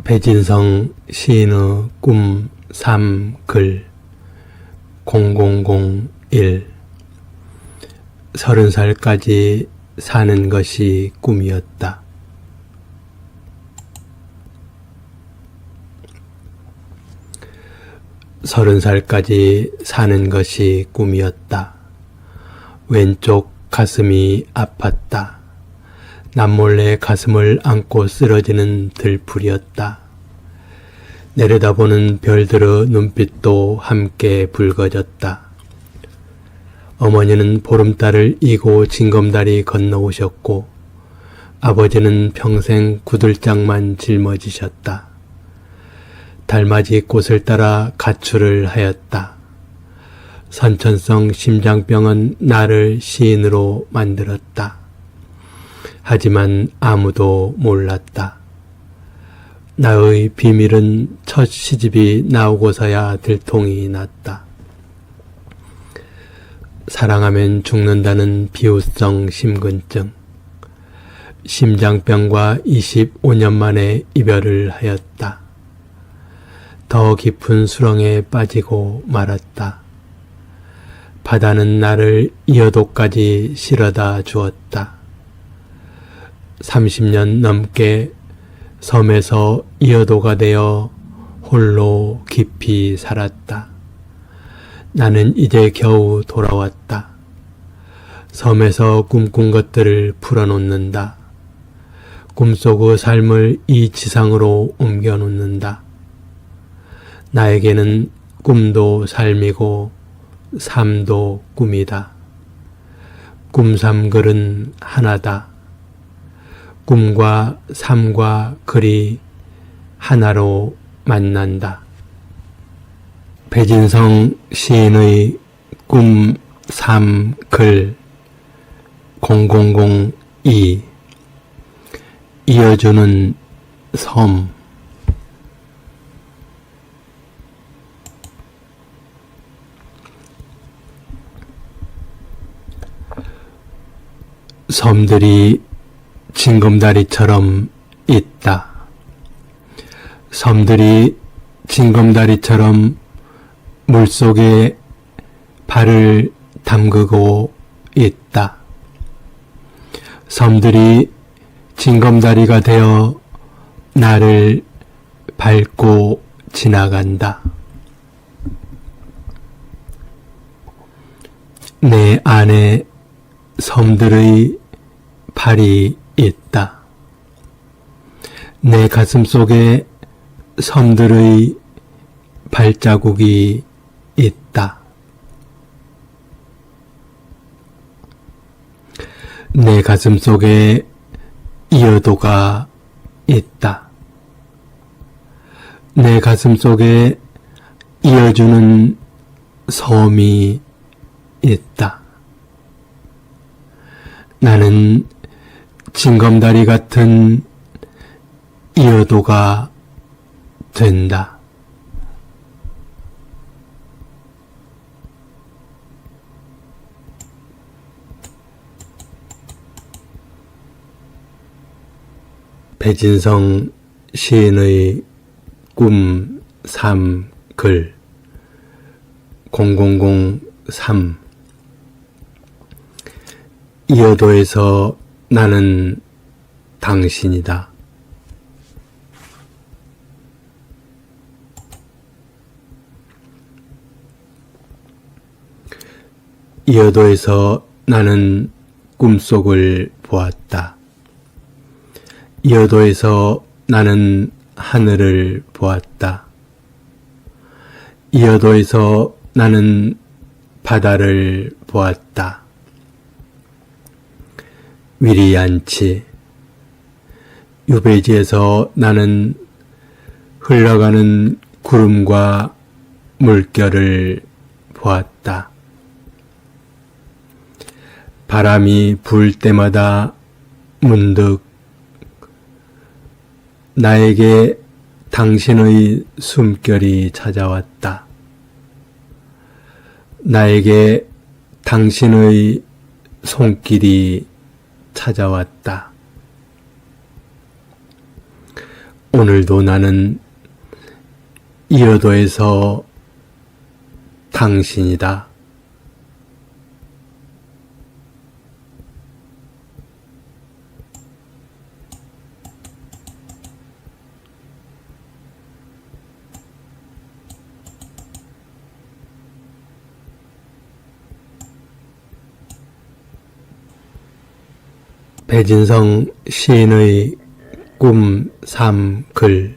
배진성 시인의 꿈 3글 0001 30살까지 사는 것이 꿈이었다. 서른 살까지 사는 것이 꿈이었다. 왼쪽 가슴이 아팠다. 남몰래 가슴을 안고 쓰러지는 들풀이었다. 내려다보는 별들의 눈빛도 함께 붉어졌다. 어머니는 보름달을 이고 징검다리 건너오셨고 아버지는 평생 구들장만 짊어지셨다. 달맞이 꽃을 따라 가출을 하였다. 선천성 심장병은 나를 시인으로 만들었다. 하지만 아무도 몰랐다. 나의 비밀은 첫 시집이 나오고서야 들통이 났다. 사랑하면 죽는다는 비후성 심근증. 심장병과 25년 만에 이별을 하였다. 더 깊은 수렁에 빠지고 말았다. 바다는 나를 이어도까지 실어다 주었다. 30년 넘게 섬에서 이어도가 되어 홀로 깊이 살았다. 나는 이제 겨우 돌아왔다. 섬에서 꿈꾼 것들을 풀어놓는다. 꿈속의 삶을 이 지상으로 옮겨놓는다. 나에게는 꿈도 삶이고 삶도 꿈이다. 꿈삼글은 하나다. 꿈과 삶과 글이 하나로 만난다. 배진성 시인의 꿈, 삶, 글 0002 이어주는 섬. 섬들이 징검다리처럼 있다. 섬들이 징검다리처럼 물속에 발을 담그고 있다. 섬들이 징검다리가 되어 나를 밟고 지나간다. 내 안에 섬들의 발이 있다. 내 가슴 속에 섬들의 발자국이 있다. 내 가슴 속에 이어도가 있다. 내 가슴 속에 이어주는 섬이 있다. 나는 징검다리 같은 이어도가 된다. 배진성 시인의 꿈, 삶, 글 0003 이어도에서 나는 당신이다. 이어도에서 나는 꿈속을 보았다. 이어도에서 나는 하늘을 보았다. 이어도에서 나는 바다를 보았다. 위리안치 유배지에서 나는 흘러가는 구름과 물결을 보았다. 바람이 불 때마다 문득 나에게 당신의 숨결이 찾아왔다. 나에게 당신의 손길이 찾아왔다. 오늘도 나는 이어도에서 당신이다. 배진성 시인의 꿈 3글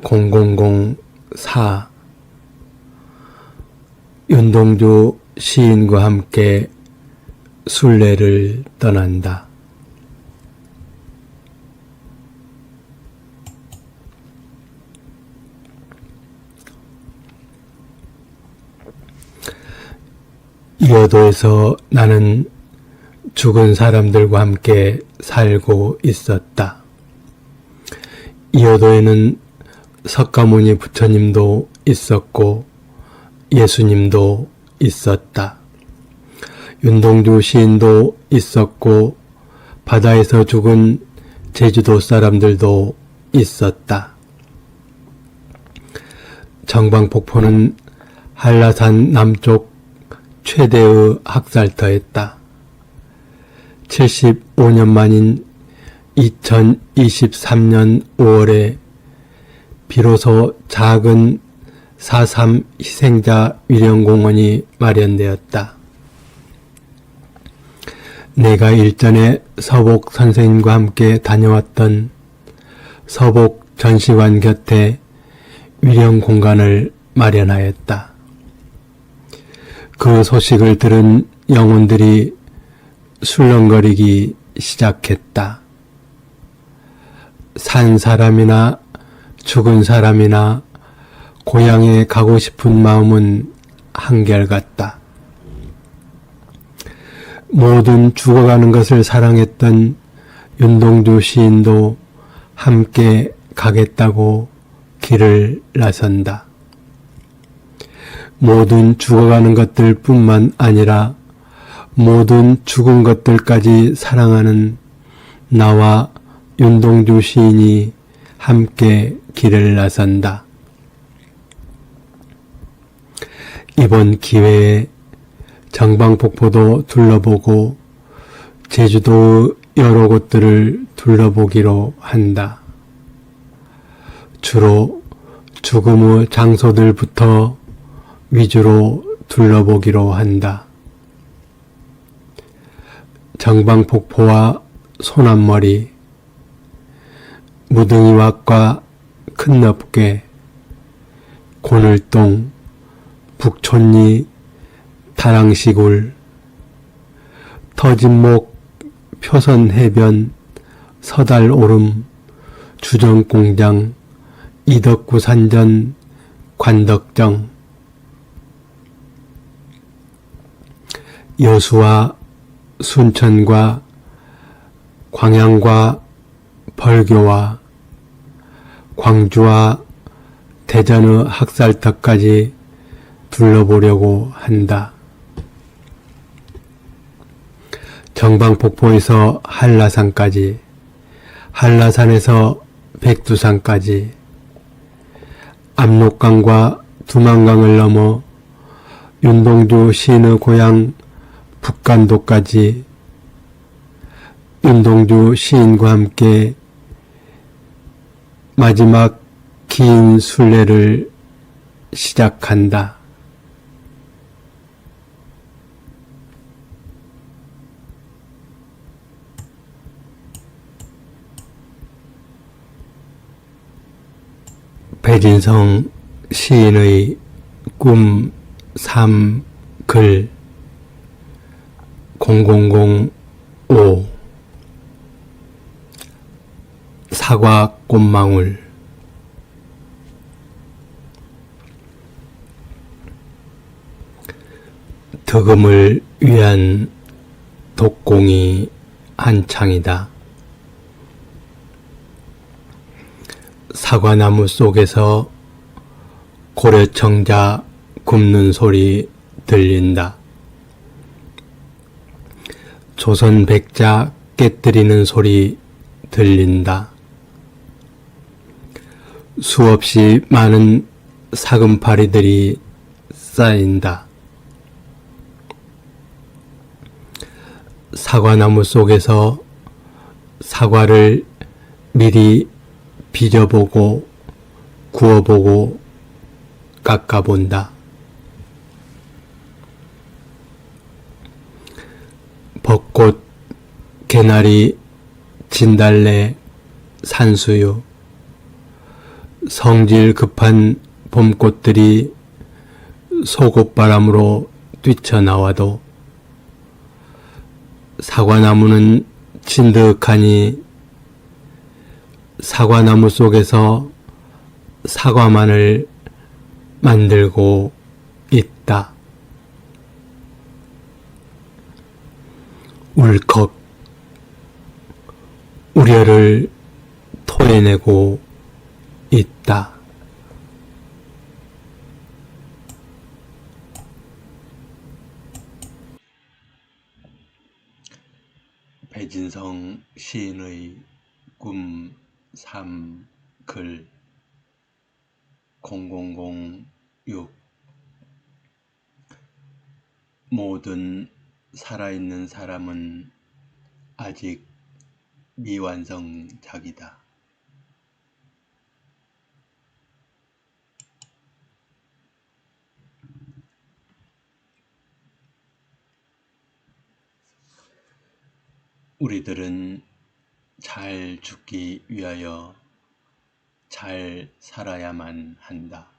0004 윤동주 시인과 함께 순례를 떠난다. 이어도에서 나는 죽은 사람들과 함께 살고 있었다. 이어도에는 석가모니 부처님도 있었고 예수님도 있었다. 윤동주 시인도 있었고 바다에서 죽은 제주도 사람들도 있었다. 정방폭포는 한라산 남쪽 최대의 학살터였다. 75년 만인 2023년 5월에 비로소 작은 4.3 희생자 위령공원이 마련되었다. 내가 일전에 서복 선생님과 함께 다녀왔던 서복 전시관 곁에 위령공간을 마련하였다. 그 소식을 들은 영혼들이 술렁거리기 시작했다. 산 사람이나 죽은 사람이나 고향에 가고 싶은 마음은 한결같다. 모든 죽어가는 것을 사랑했던 윤동주 시인도 함께 가겠다고 길을 나선다. 모든 죽어가는 것들 뿐만 아니라 모든 죽은 것들까지 사랑하는 나와 윤동주 시인이 함께 길을 나선다. 이번 기회에 정방폭포도 둘러보고 제주도 여러 곳들을 둘러보기로 한다. 주로 죽음의 장소들부터 위주로 둘러보기로 한다. 정방폭포와 소남머리, 무등이왁과 큰넙괴, 고늘동, 북촌리, 다랑시굴, 터진목, 표선해변, 서달오름, 주정공장, 이덕구 산전, 관덕정, 여수와 순천과 광양과 벌교와 광주와 대전의 학살터까지 둘러보려고 한다. 정방폭포에서 한라산까지, 한라산에서 백두산까지, 압록강과 두만강을 넘어 윤동주 시인의 고향 북간도까지 윤동주 시인과 함께 마지막 긴 순례를 시작한다. 배진성 시인의 꿈 3글 0005 사과 꽃망울. 덕음을 위한 독공이 한창이다. 사과나무 속에서 고래청자 굽는 소리 들린다. 조선 백자 깨뜨리는 소리 들린다. 수없이 많은 사금파리들이 쌓인다. 사과나무 속에서 사과를 미리 빚어보고 구워보고 깎아본다. 벚꽃, 개나리, 진달래, 산수유, 성질 급한 봄꽃들이 속옷바람으로 뛰쳐나와도 사과나무는 진득하니 사과나무 속에서 사과만을 만들고 있다. 울컥 우려를 토해내고 있다. 배진성 시인의 꿈 3 글 0006 모든 살아있는 사람은 아직 미완성작이다. 우리들은 잘 죽기 위하여 잘 살아야만 한다.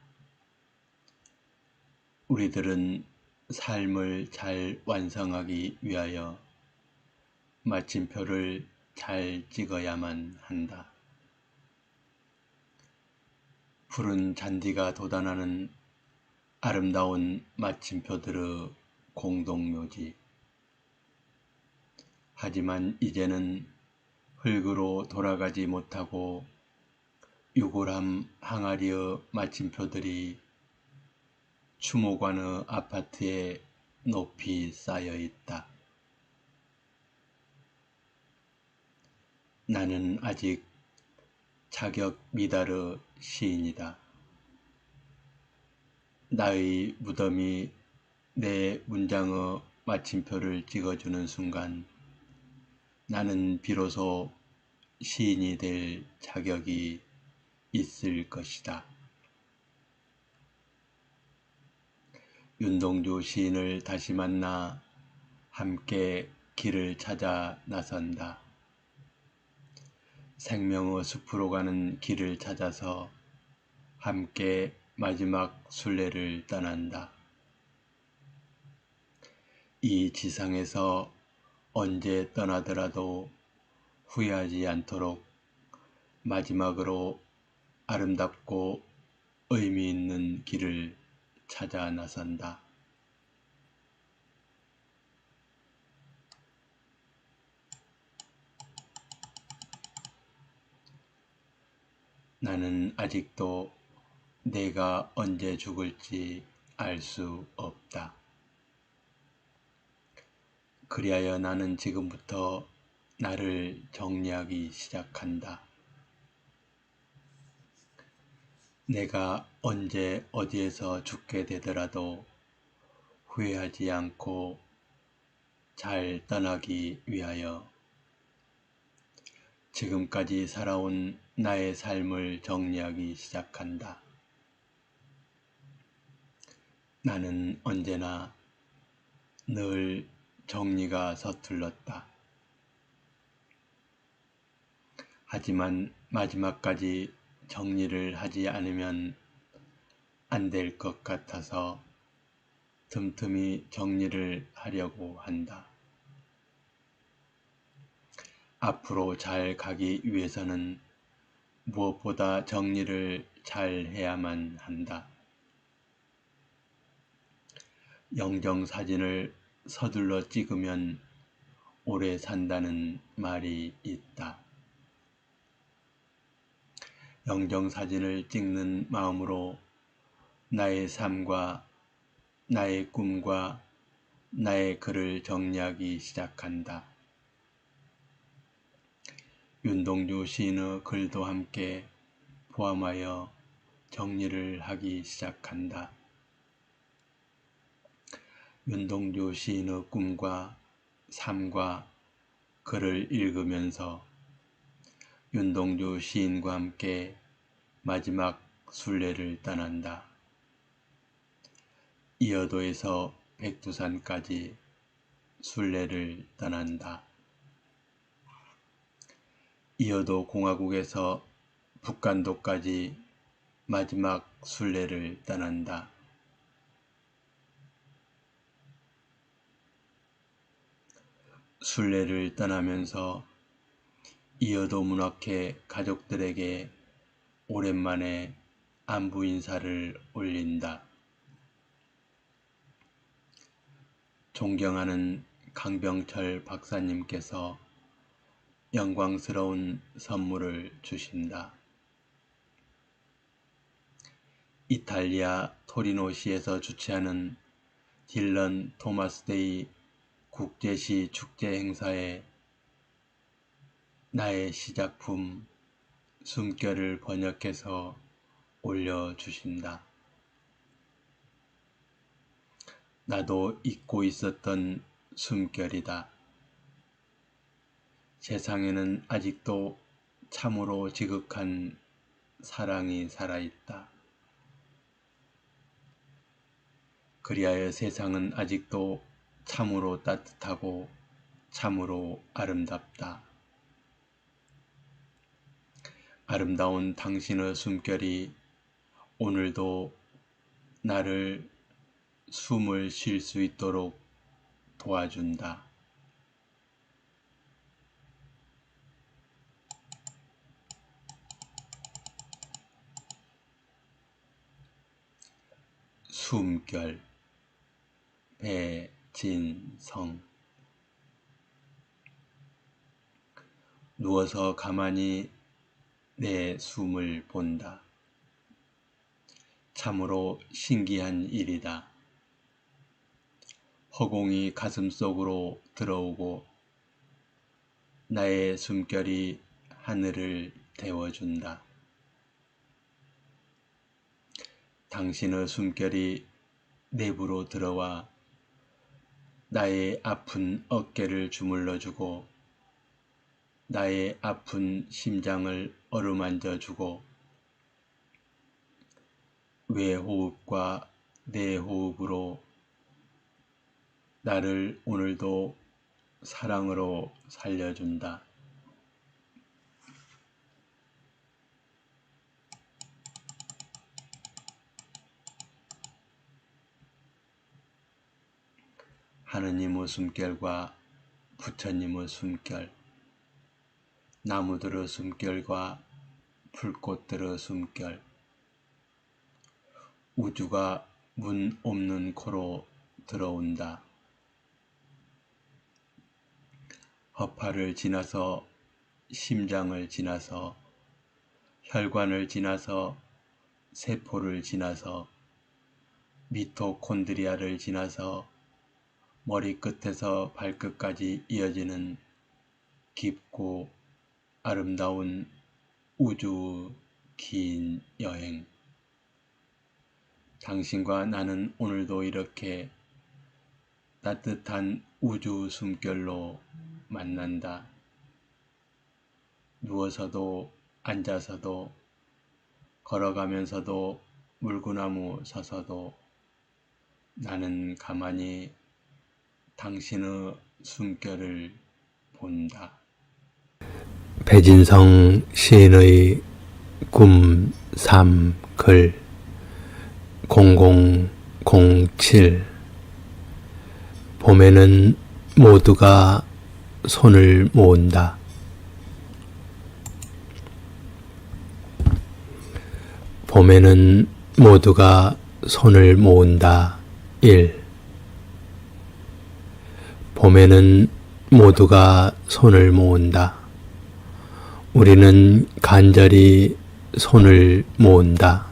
우리들은 삶을 잘 완성하기 위하여 마침표를 잘 찍어야만 한다. 푸른 잔디가 돋아나는 아름다운 마침표들의 공동묘지. 하지만 이제는 흙으로 돌아가지 못하고 유골함 항아리의 마침표들이 추모관의 아파트에 높이 쌓여 있다. 나는 아직 자격 미달의 시인이다. 나의 무덤이 내 문장의 마침표를 찍어주는 순간 나는 비로소 시인이 될 자격이 있을 것이다. 윤동주 시인을 다시 만나 함께 길을 찾아 나선다. 생명의 숲으로 가는 길을 찾아서 함께 마지막 순례를 떠난다. 이 지상에서 언제 떠나더라도 후회하지 않도록 마지막으로 아름답고 의미 있는 길을 찾아 나선다. 나는 아직도 내가 언제 죽을지 알 수 없다. 그리하여 나는 지금부터 나를 정리하기 시작한다. 내가 언제 어디에서 죽게 되더라도 후회하지 않고 잘 떠나기 위하여 지금까지 살아온 나의 삶을 정리하기 시작한다. 나는 언제나 늘 정리가 서툴렀다. 하지만 마지막까지 정리를 하지 않으면 안 될 것 같아서 틈틈이 정리를 하려고 한다. 앞으로 잘 가기 위해서는 무엇보다 정리를 잘 해야만 한다. 영정사진을 서둘러 찍으면 오래 산다는 말이 있다. 영정사진을 찍는 마음으로 나의 삶과 나의 꿈과 나의 글을 정리하기 시작한다. 윤동주 시인의 글도 함께 포함하여 정리를 하기 시작한다. 윤동주 시인의 꿈과 삶과 글을 읽으면서 윤동주 시인과 함께 마지막 순례를 떠난다. 이어도에서 백두산까지 순례를 떠난다. 이어도 공화국에서 북간도까지 마지막 순례를 떠난다. 순례를 떠나면서 이어도 문학회 가족들에게 오랜만에 안부 인사를 올린다. 존경하는 강병철 박사님께서 영광스러운 선물을 주신다. 이탈리아 토리노시에서 주최하는 딜런 토마스데이 국제시 축제 행사에 나의 시작품 숨결을 번역해서 올려주신다. 나도 잊고 있었던 숨결이다. 세상에는 아직도 참으로 지극한 사랑이 살아있다. 그리하여 세상은 아직도 참으로 따뜻하고 참으로 아름답다. 아름다운 당신의 숨결이 오늘도 나를 숨을 쉴 수 있도록 도와준다. 숨결 배진성. 누워서 가만히 내 숨을 본다. 참으로 신기한 일이다. 허공이 가슴속으로 들어오고 나의 숨결이 하늘을 데워준다. 당신의 숨결이 내부로 들어와 나의 아픈 어깨를 주물러주고 나의 아픈 심장을 어루만져주고 외호흡과 내호흡으로 나를 오늘도 사랑으로 살려준다. 하느님의 숨결과 부처님의 숨결, 나무들의 숨결과 풀꽃들의 숨결, 우주가 문 없는 코로 들어온다. 허파를 지나서 심장을 지나서 혈관을 지나서 세포를 지나서 미토콘드리아를 지나서 머리끝에서 발끝까지 이어지는 깊고 아름다운 우주 긴 여행. 당신과 나는 오늘도 이렇게 따뜻한 우주 숨결로 만난다. 누워서도 앉아서도 걸어가면서도 물구나무 서서도 나는 가만히 당신의 숨결을 본다. 배진성 시인의 꿈, 삶, 글 0007. 봄에는 모두가 손을 모은다. 봄에는 모두가 손을 모은다. 1. 봄에는 모두가 손을 모은다. 우리는 간절히 손을 모은다.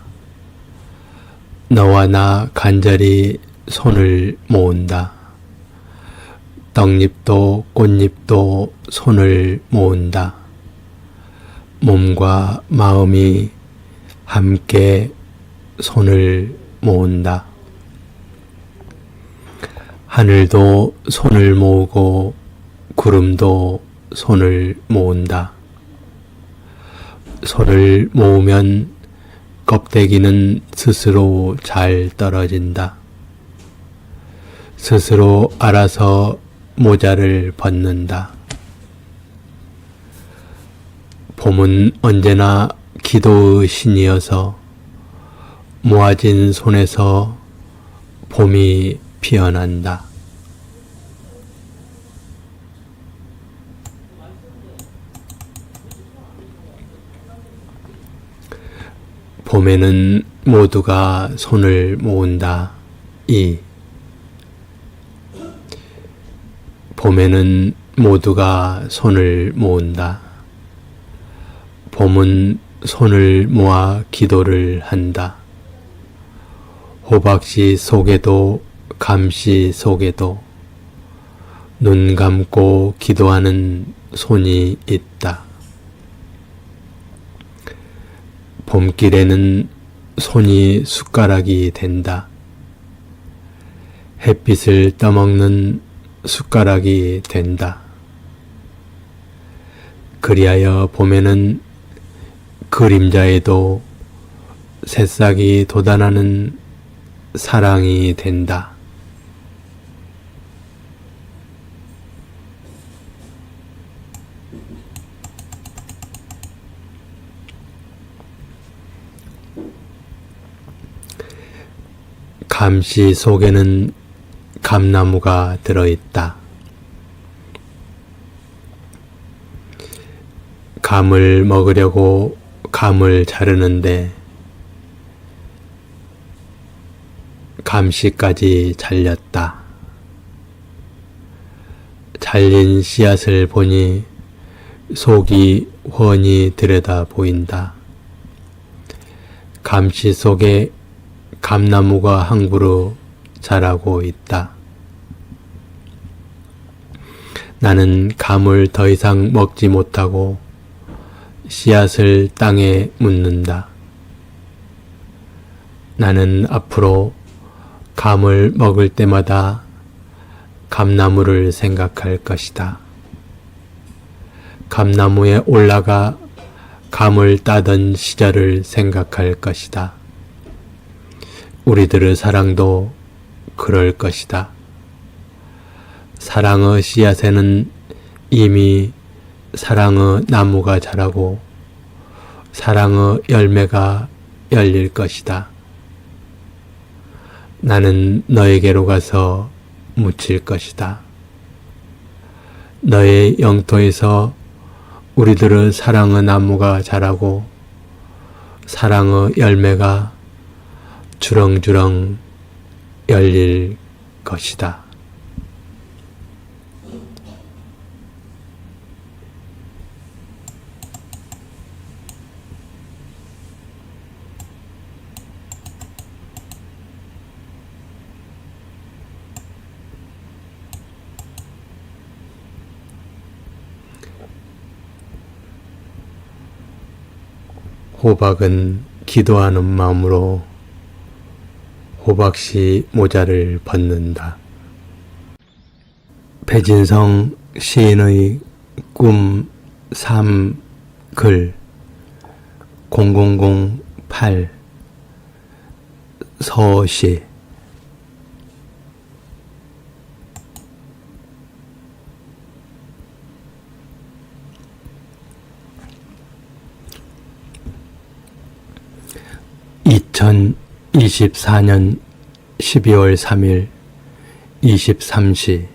너와 나 간절히 손을 모은다. 떡잎도 꽃잎도 손을 모은다. 몸과 마음이 함께 손을 모은다. 하늘도 손을 모으고 구름도 손을 모은다. 손을 모으면 껍데기는 스스로 잘 떨어진다. 스스로 알아서 모자를 벗는다. 봄은 언제나 기도의 신이어서 모아진 손에서 봄이 피어난다. 봄에는 모두가 손을 모은다. 봄에는 모두가 손을 모은다. 봄은 손을 모아 기도를 한다. 호박씨 속에도 감씨 속에도 눈 감고 기도하는 손이 있다. 봄길에는 손이 숟가락이 된다. 햇빛을 떠먹는 숟가락이 된다. 그리하여 봄에는 그림자에도 새싹이 돋아나는 사랑이 된다. 감씨 속에는 감나무가 들어있다. 감을 먹으려고 감을 자르는데 감씨까지 잘렸다. 잘린 씨앗을 보니 속이 훤히 들여다 보인다. 감씨 속에 감나무가 한 그루 자라고 있다. 나는 감을 더 이상 먹지 못하고 씨앗을 땅에 묻는다. 나는 앞으로 감을 먹을 때마다 감나무를 생각할 것이다. 감나무에 올라가 감을 따던 시절을 생각할 것이다. 우리들의 사랑도 그럴 것이다. 사랑의 씨앗에는 이미 사랑의 나무가 자라고 사랑의 열매가 열릴 것이다. 나는 너에게로 가서 묻힐 것이다. 너의 영토에서 우리들의 사랑의 나무가 자라고 사랑의 열매가 주렁주렁 열릴 것이다. 호박은 기도하는 마음으로 호박씨 모자를 벗는다. 배진성 시인의 꿈 3 글 0008 서시 2024년 12월 3일 23시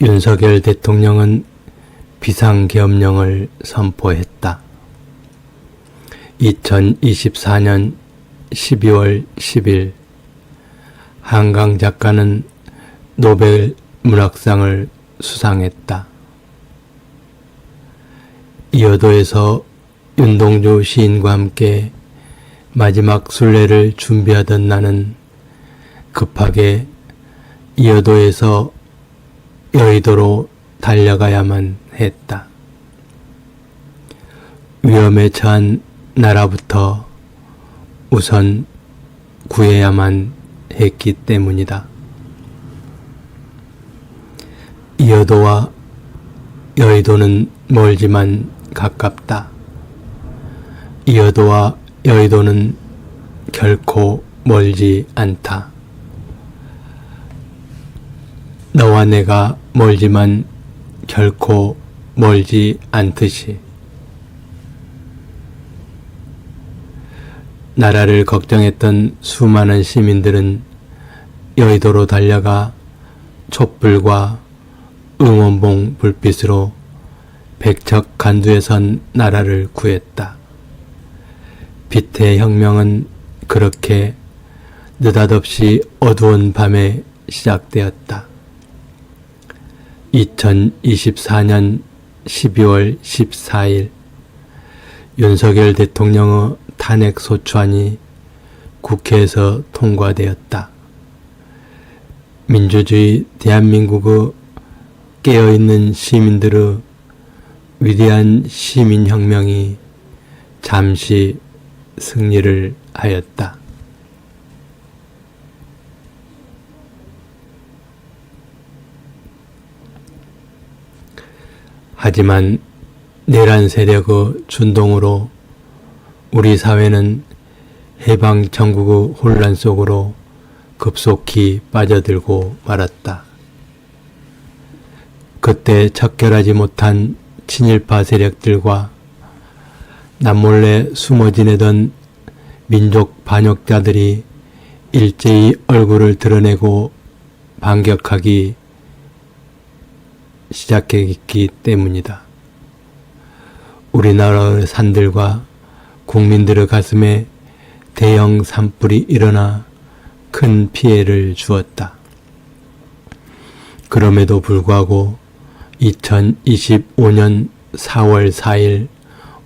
윤석열 대통령은 비상계엄령을 선포했다. 2024년 12월 10일 한강 작가는 노벨 문학상을 수상했다. 이어도에서 윤동주 시인과 함께 마지막 순례를 준비하던 나는 급하게 이어도에서 여의도로 달려가야만 했다. 위험에 처한 나라부터 우선 구해야만 했기 때문이다. 이어도와 여의도는 멀지만 가깝다. 이어도와 여의도는 결코 멀지 않다. 너와 내가 멀지만 결코 멀지 않듯이 나라를 걱정했던 수많은 시민들은 여의도로 달려가 촛불과 응원봉 불빛으로 백척 간두에 선 나라를 구했다. 빛의 혁명은 그렇게 느닷없이 어두운 밤에 시작되었다. 2024년 12월 14일 윤석열 대통령의 탄핵소추안이 국회에서 통과되었다. 민주주의 대한민국의 깨어있는 시민들의 위대한 시민혁명이 잠시 승리를 하였다. 하지만 내란 세력의 준동으로 우리 사회는 해방 전국의 혼란 속으로 급속히 빠져들고 말았다. 그때 척결하지 못한 친일파 세력들과 남몰래 숨어 지내던 민족 반역자들이 일제히 얼굴을 드러내고 반격하기 시작했기 때문이다. 우리나라의 산들과 국민들의 가슴에 대형 산불이 일어나 큰 피해를 주었다. 그럼에도 불구하고 2025년 4월 4일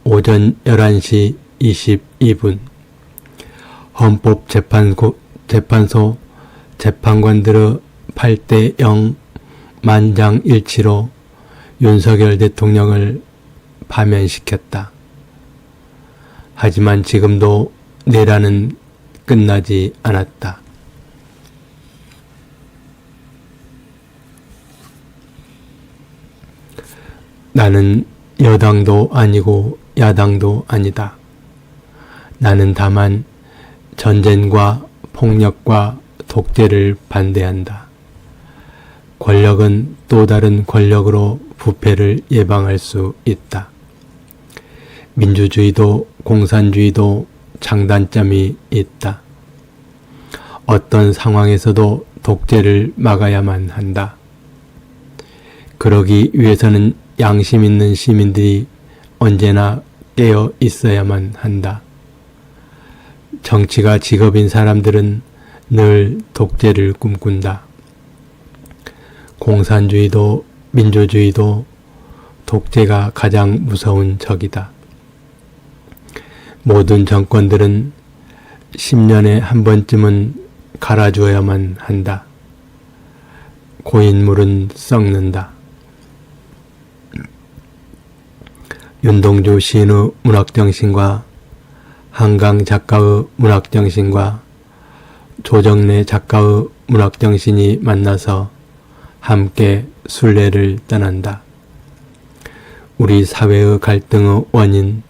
오전 11시 22분 헌법재판소 재판관들의 8대0 만장일치로 윤석열 대통령을 파면시켰다. 하지만 지금도 내란은 끝나지 않았다. 나는 여당도 아니고 야당도 아니다. 나는 다만 전쟁과 폭력과 독재를 반대한다. 권력은 또 다른 권력으로 부패를 예방할 수 있다. 민주주의도 공산주의도 장단점이 있다. 어떤 상황에서도 독재를 막아야만 한다. 그러기 위해서는 양심 있는 시민들이 언제나 깨어 있어야만 한다. 정치가 직업인 사람들은 늘 독재를 꿈꾼다. 공산주의도 민주주의도 독재가 가장 무서운 적이다. 모든 정권들은 10년에 한 번쯤은 갈아주어야만 한다. 고인물은 썩는다. 윤동주 시인의 문학정신과 한강 작가의 문학정신과 조정래 작가의 문학정신이 만나서 함께 순례를 떠난다. 우리 사회의 갈등의 원인,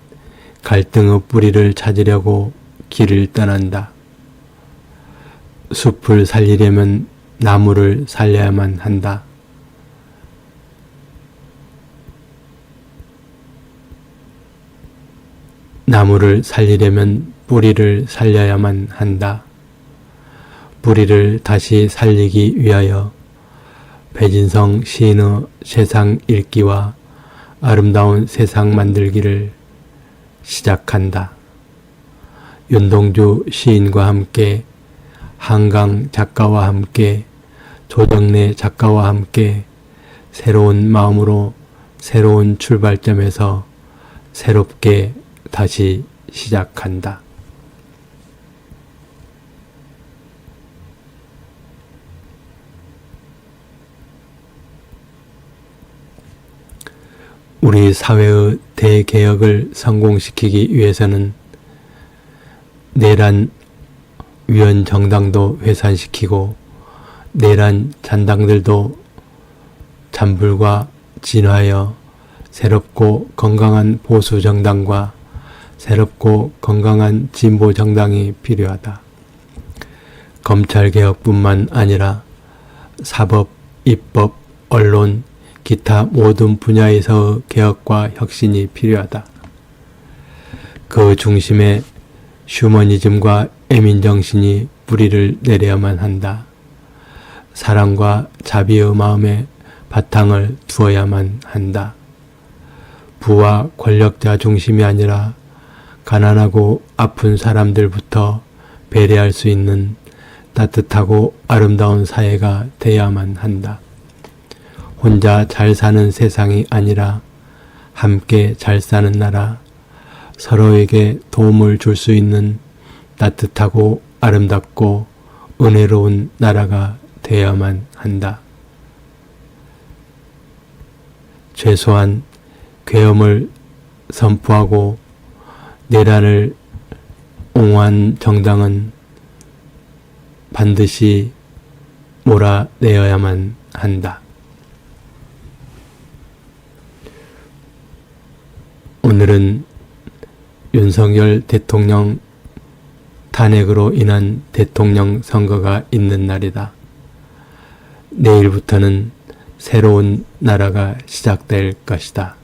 갈등의 뿌리를 찾으려고 길을 떠난다. 숲을 살리려면 나무를 살려야만 한다. 나무를 살리려면 뿌리를 살려야만 한다. 뿌리를 다시 살리기 위하여 배진성 시인의 세상 읽기와 아름다운 세상 만들기를 시작한다. 윤동주 시인과 함께 한강 작가와 함께 조정래 작가와 함께 새로운 마음으로 새로운 출발점에서 새롭게 다시 시작한다. 우리 사회의 대개혁을 성공시키기 위해서는 내란 위원 정당도 해산시키고 내란 잔당들도 잔불과 진화하여 새롭고 건강한 보수 정당과 새롭고 건강한 진보 정당이 필요하다. 검찰개혁뿐만 아니라 사법, 입법, 언론, 기타 모든 분야에서의 개혁과 혁신이 필요하다. 그 중심에 휴머니즘과 애민정신이 뿌리를 내려야만 한다. 사랑과 자비의 마음에 바탕을 두어야만 한다. 부와 권력자 중심이 아니라 가난하고 아픈 사람들부터 배려할 수 있는 따뜻하고 아름다운 사회가 되어야만 한다. 혼자 잘 사는 세상이 아니라 함께 잘 사는 나라, 서로에게 도움을 줄 수 있는 따뜻하고 아름답고 은혜로운 나라가 되어야만 한다. 최소한 계엄을 선포하고 내란을 옹호한 정당은 반드시 몰아내어야만 한다. 오늘은 윤석열 대통령 탄핵으로 인한 대통령 선거가 있는 날이다. 내일부터는 새로운 나라가 시작될 것이다.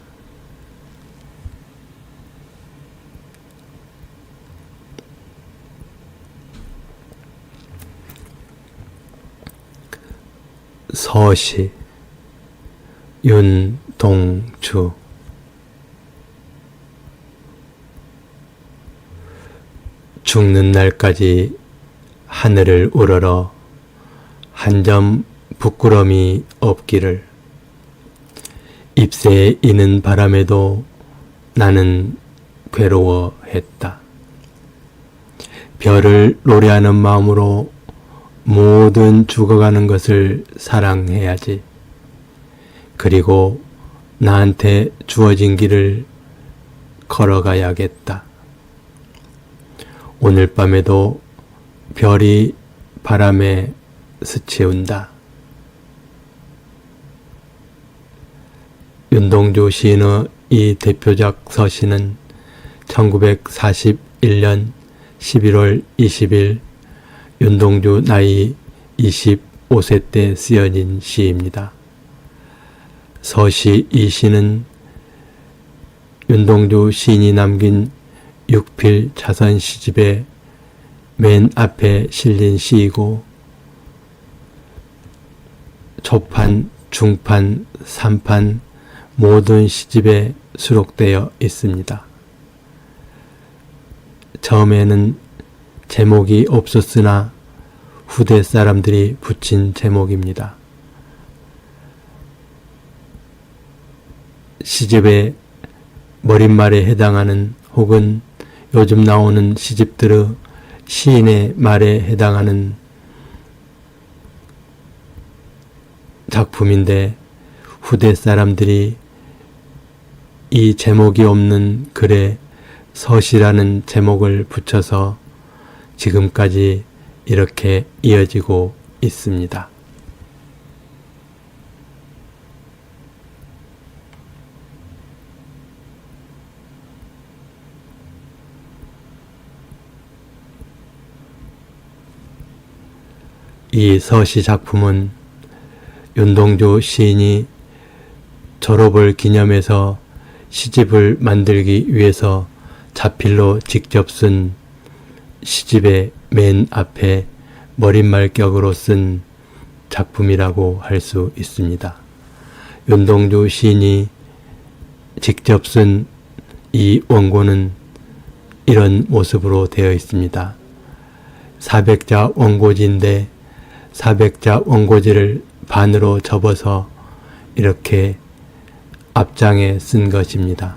서시 윤동주 죽는 날까지 하늘을 우러러 한 점 부끄럼이 없기를. 잎새에 이는 바람에도 나는 괴로워했다. 별을 노래하는 마음으로 모든 죽어가는 것을 사랑해야지. 그리고 나한테 주어진 길을 걸어가야겠다. 오늘 밤에도 별이 바람에 스치운다. 윤동주 시인의 이 대표작 서시는 1941년 11월 20일 윤동주 나이 25세 때 쓰여진 시입니다. 서시 이 시는 윤동주 시인이 남긴 6필 자선 시집의 맨 앞에 실린 시이고 초판, 중판, 3판 모든 시집에 수록되어 있습니다. 처음에는 제목이 없었으나 후대 사람들이 붙인 제목입니다. 시집의 머릿말에 해당하는 혹은 요즘 나오는 시집들의 시인의 말에 해당하는 작품인데 후대 사람들이 이 제목이 없는 글에 서시라는 제목을 붙여서 지금까지 이렇게 이어지고 있습니다. 이 서시 작품은 윤동주 시인이 졸업을 기념해서 시집을 만들기 위해서 자필로 직접 쓴 시집의 맨 앞에 머릿말격으로 쓴 작품이라고 할 수 있습니다. 윤동주 시인이 직접 쓴 이 원고는 이런 모습으로 되어 있습니다. 400자 원고지인데 400자 원고지를 반으로 접어서 이렇게 앞장에 쓴 것입니다.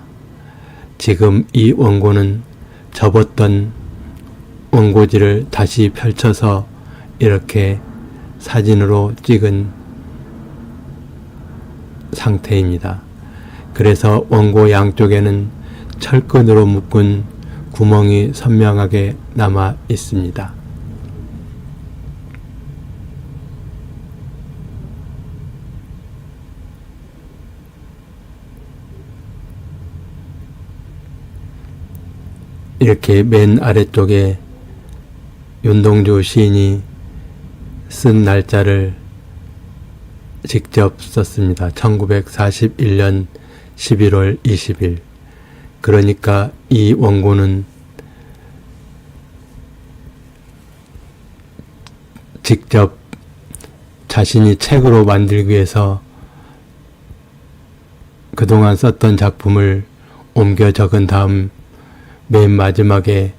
지금 이 원고는 접었던 원고지를 다시 펼쳐서 이렇게 사진으로 찍은 상태입니다. 그래서 원고 양쪽에는 철근으로 묶은 구멍이 선명하게 남아 있습니다. 이렇게 맨 아래쪽에 윤동주 시인이 쓴 날짜를 직접 썼습니다. 1941년 11월 20일. 그러니까 이 원고는 직접 자신이 책으로 만들기 위해서 그동안 썼던 작품을 옮겨 적은 다음 맨 마지막에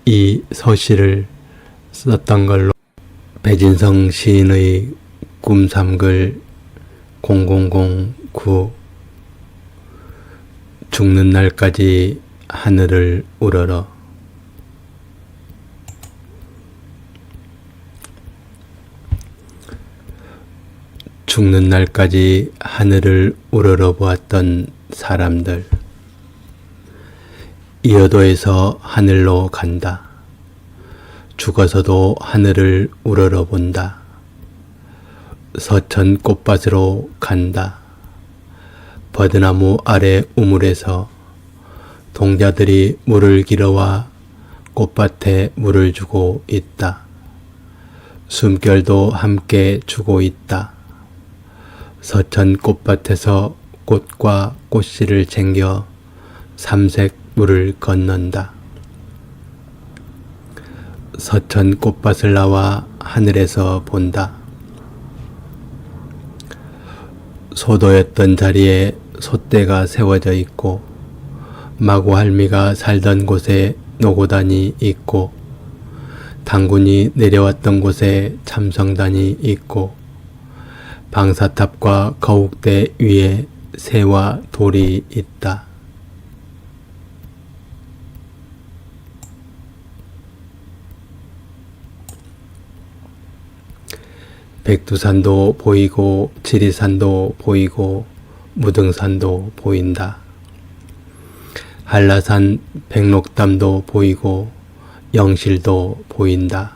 이 서시를 썼던 걸로 배진성 시인의 꿈삼글 0009 죽는 날까지 하늘을 우러러. 죽는 날까지 하늘을 우러러 보았던 사람들. 이어도에서 하늘로 간다. 죽어서도 하늘을 우러러 본다. 서천 꽃밭으로 간다. 버드나무 아래 우물에서 동자들이 물을 길어와 꽃밭에 물을 주고 있다. 숨결도 함께 주고 있다. 서천 꽃밭에서 꽃과 꽃씨를 챙겨 삼색 물을 건넌다. 서천 꽃밭을 나와 하늘에서 본다. 소도였던 자리에 솥대가 세워져 있고 마구할미가 살던 곳에 노고단이 있고 당군이 내려왔던 곳에 참성단이 있고 방사탑과 거욱대 위에 새와 돌이 있다. 백두산도 보이고 지리산도 보이고 무등산도 보인다. 한라산 백록담도 보이고 영실도 보인다.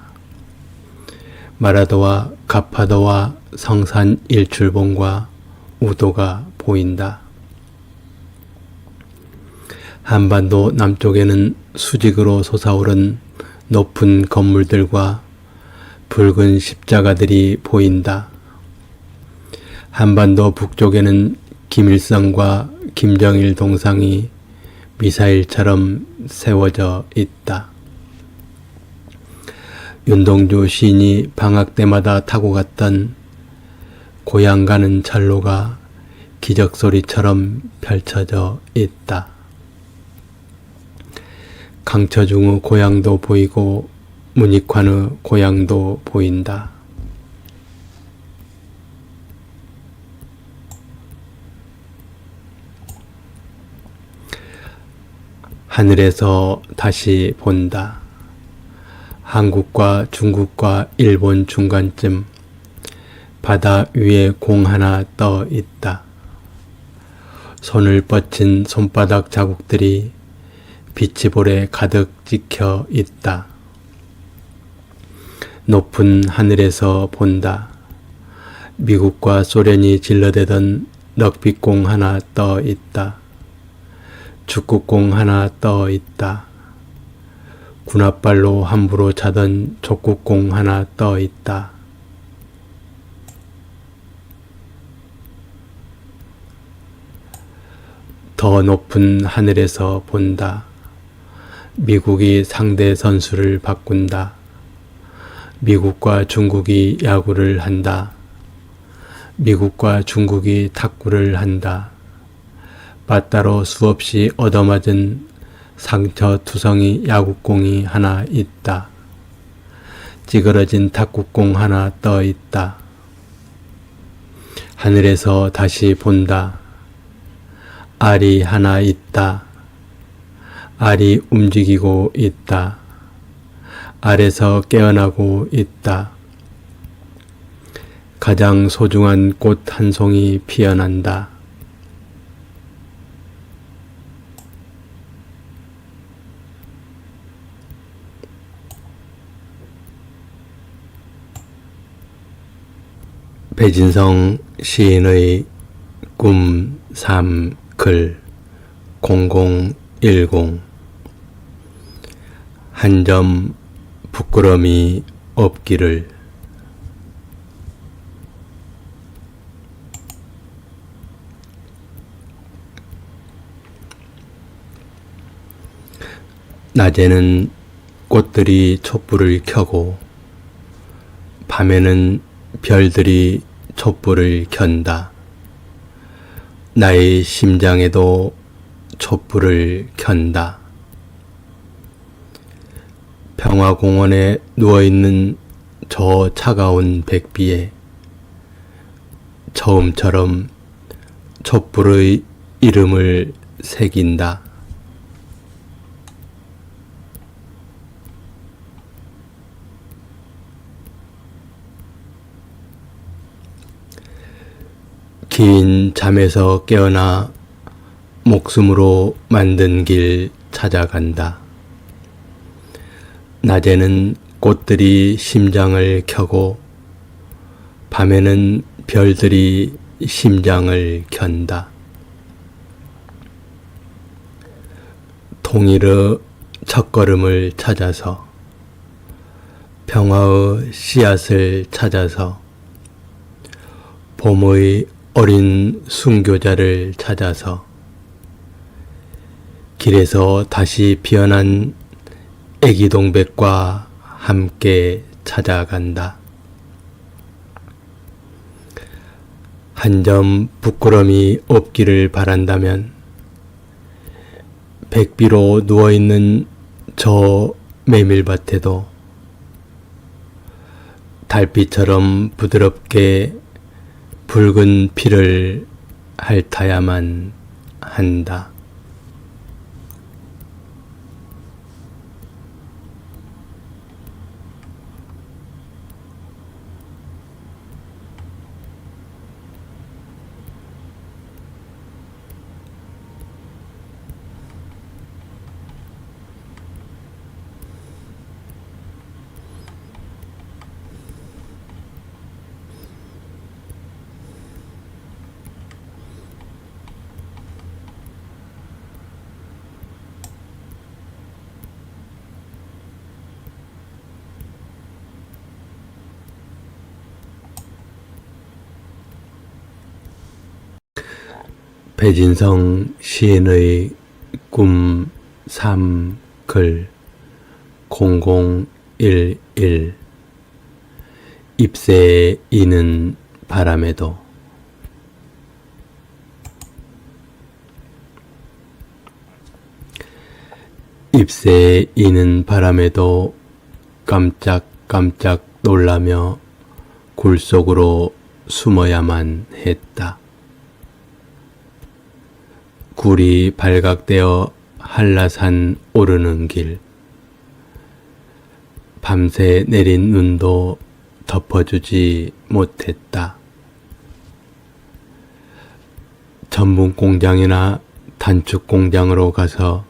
마라도와 가파도와 성산 일출봉과 우도가 보인다. 한반도 남쪽에는 수직으로 솟아오른 높은 건물들과 붉은 십자가들이 보인다. 한반도 북쪽에는 김일성과 김정일 동상이 미사일처럼 세워져 있다. 윤동주 시인이 방학 때마다 타고 갔던 고향 가는 철로가 기적소리처럼 펼쳐져 있다. 강처중의 고향도 보이고 문익환의 고향도 보인다. 하늘에서 다시 본다. 한국과 중국과 일본 중간쯤 바다 위에 공 하나 떠 있다. 손을 뻗친 손바닥 자국들이 비치볼에 가득 찍혀 있다. 높은 하늘에서 본다. 미국과 소련이 질러대던 럭비공 하나 떠 있다. 축구공 하나 떠 있다. 군홧발로 함부로 차던 족구공 하나 떠 있다. 더 높은 하늘에서 본다. 미국이 상대 선수를 바꾼다. 미국과 중국이 야구를 한다. 미국과 중국이 탁구를 한다. 맞다로 수없이 얻어맞은 상처투성이 야구공이 하나 있다. 찌그러진 탁구공 하나 떠 있다. 하늘에서 다시 본다. 알이 하나 있다. 알이 움직이고 있다. 알에서 깨어나고 있다. 가장 소중한 꽃 한 송이 피어난다. 배진성 시인의 꿈 3 글 0010 한 점 부끄럼이 없기를. 낮에는 꽃들이 촛불을 켜고 밤에는 별들이 촛불을 켠다. 나의 심장에도 촛불을 켠다. 평화공원에 누워있는 저 차가운 백비에 처음처럼 촛불의 이름을 새긴다. 긴 잠에서 깨어나 목숨으로 만든 길 찾아간다. 낮에는 꽃들이 심장을 켜고 밤에는 별들이 심장을 켠다. 통일의 첫걸음을 찾아서 평화의 씨앗을 찾아서 봄의 어린 순교자를 찾아서 길에서 다시 피어난 애기 동백과 함께 찾아간다. 한 점 부끄럼이 없기를 바란다면 백비로 누워있는 저 메밀밭에도 달빛처럼 부드럽게 붉은 피를 핥아야만 한다. 배진성 시인의 꿈 3 글 0011 잎새에 이는 바람에도. 잎새에 이는 바람에도 깜짝깜짝 놀라며 굴 속으로 숨어야만 했다. 굴이 발각되어 한라산 오르는 길, 밤새 내린 눈도 덮어주지 못했다. 전분 공장이나 단축 공장으로 가서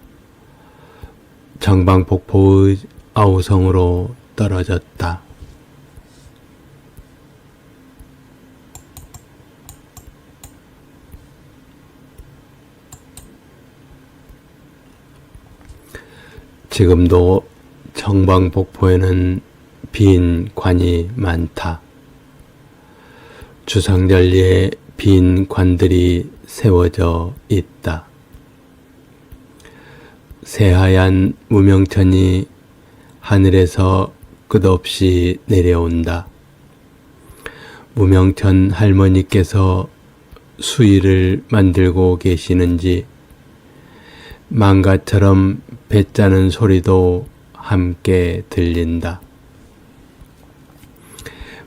정방폭포의 아우성으로 떨어졌다. 지금도 정방폭포에는 빈 관이 많다. 주상절리에 빈 관들이 세워져 있다. 새하얀 무명천이 하늘에서 끝없이 내려온다. 무명천 할머니께서 수의를 만들고 계시는지 망가처럼 배 짜는 소리도 함께 들린다.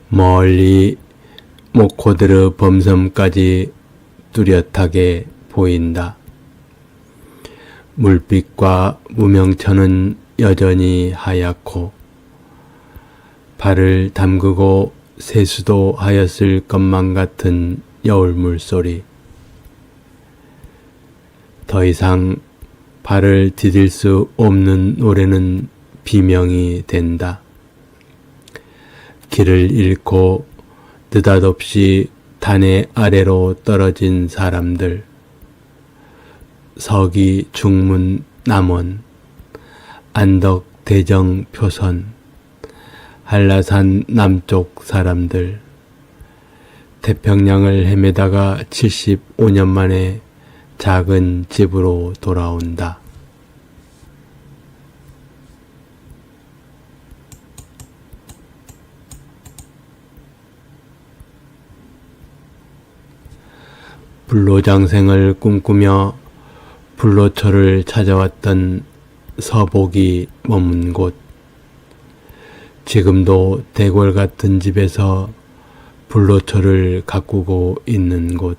멀리 모코드르 범섬까지 뚜렷하게 보인다. 물빛과 무명천은 여전히 하얗고 발을 담그고 세수도 하였을 것만 같은 여울 물소리. 더 이상 발을 디딜 수 없는 노래는 비명이 된다. 길을 잃고 느닷없이 단의 아래로 떨어진 사람들, 서기, 중문, 남원, 안덕, 대정, 표선, 한라산 남쪽 사람들, 태평양을 헤매다가 75년 만에 작은 집으로 돌아온다. 불로장생을 꿈꾸며 불로초를 찾아왔던 서복이 머문 곳, 지금도 대궐 같은 집에서 불로초를 가꾸고 있는 곳,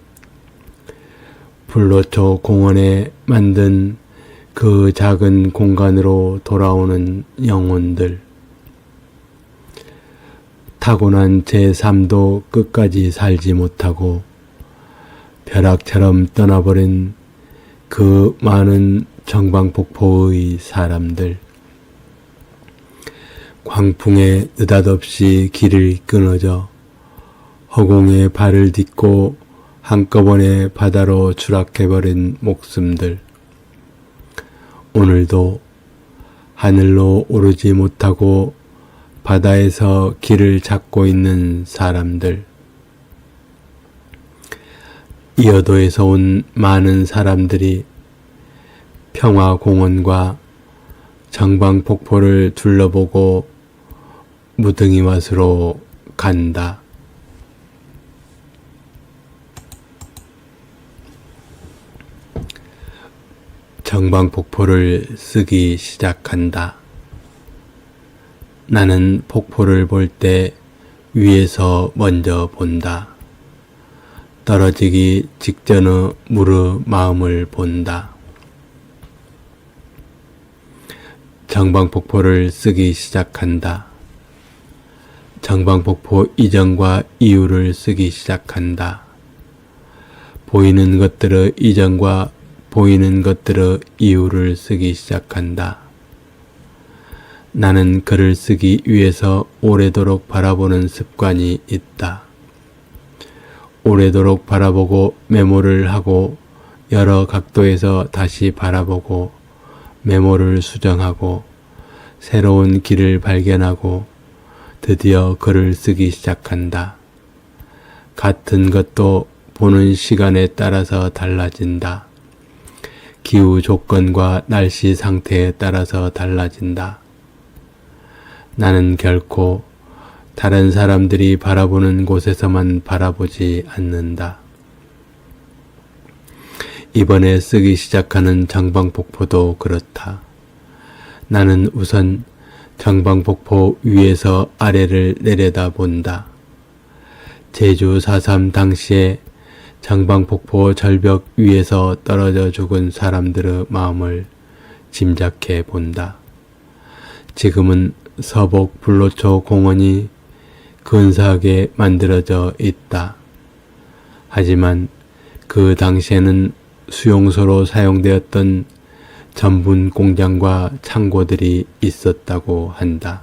불로초 공원에 만든 그 작은 공간으로 돌아오는 영혼들, 타고난 제3도 끝까지 살지 못하고 벼락처럼 떠나버린 그 많은 정방폭포의 사람들, 광풍에 느닷없이 길을 끊어져 허공에 발을 딛고 한꺼번에 바다로 추락해버린 목숨들, 오늘도 하늘로 오르지 못하고 바다에서 길을 찾고 있는 사람들, 이어도에서 온 많은 사람들이 평화공원과 정방폭포를 둘러보고 무등이와수로 간다. 정방폭포를 쓰기 시작한다. 나는 폭포를 볼 때 위에서 먼저 본다. 떨어지기 직전의 물의 마음을 본다. 정방폭포를 쓰기 시작한다. 정방폭포 이전과 이후를 쓰기 시작한다. 보이는 것들의 이전과 보이는 것들의 이후를 쓰기 시작한다. 나는 글을 쓰기 위해서 오래도록 바라보는 습관이 있다. 오래도록 바라보고 메모를 하고 여러 각도에서 다시 바라보고 메모를 수정하고 새로운 길을 발견하고 드디어 글을 쓰기 시작한다. 같은 것도 보는 시간에 따라서 달라진다. 기후 조건과 날씨 상태에 따라서 달라진다. 나는 결코 다른 사람들이 바라보는 곳에서만 바라보지 않는다. 이번에 쓰기 시작하는 정방폭포도 그렇다. 나는 우선 정방폭포 위에서 아래를 내려다본다. 제주 4.3 당시에 정방폭포 절벽 위에서 떨어져 죽은 사람들의 마음을 짐작해 본다. 지금은 서복 불로초 공원이 근사하게 만들어져 있다. 하지만 그 당시에는 수용소로 사용되었던 전분 공장과 창고들이 있었다고 한다.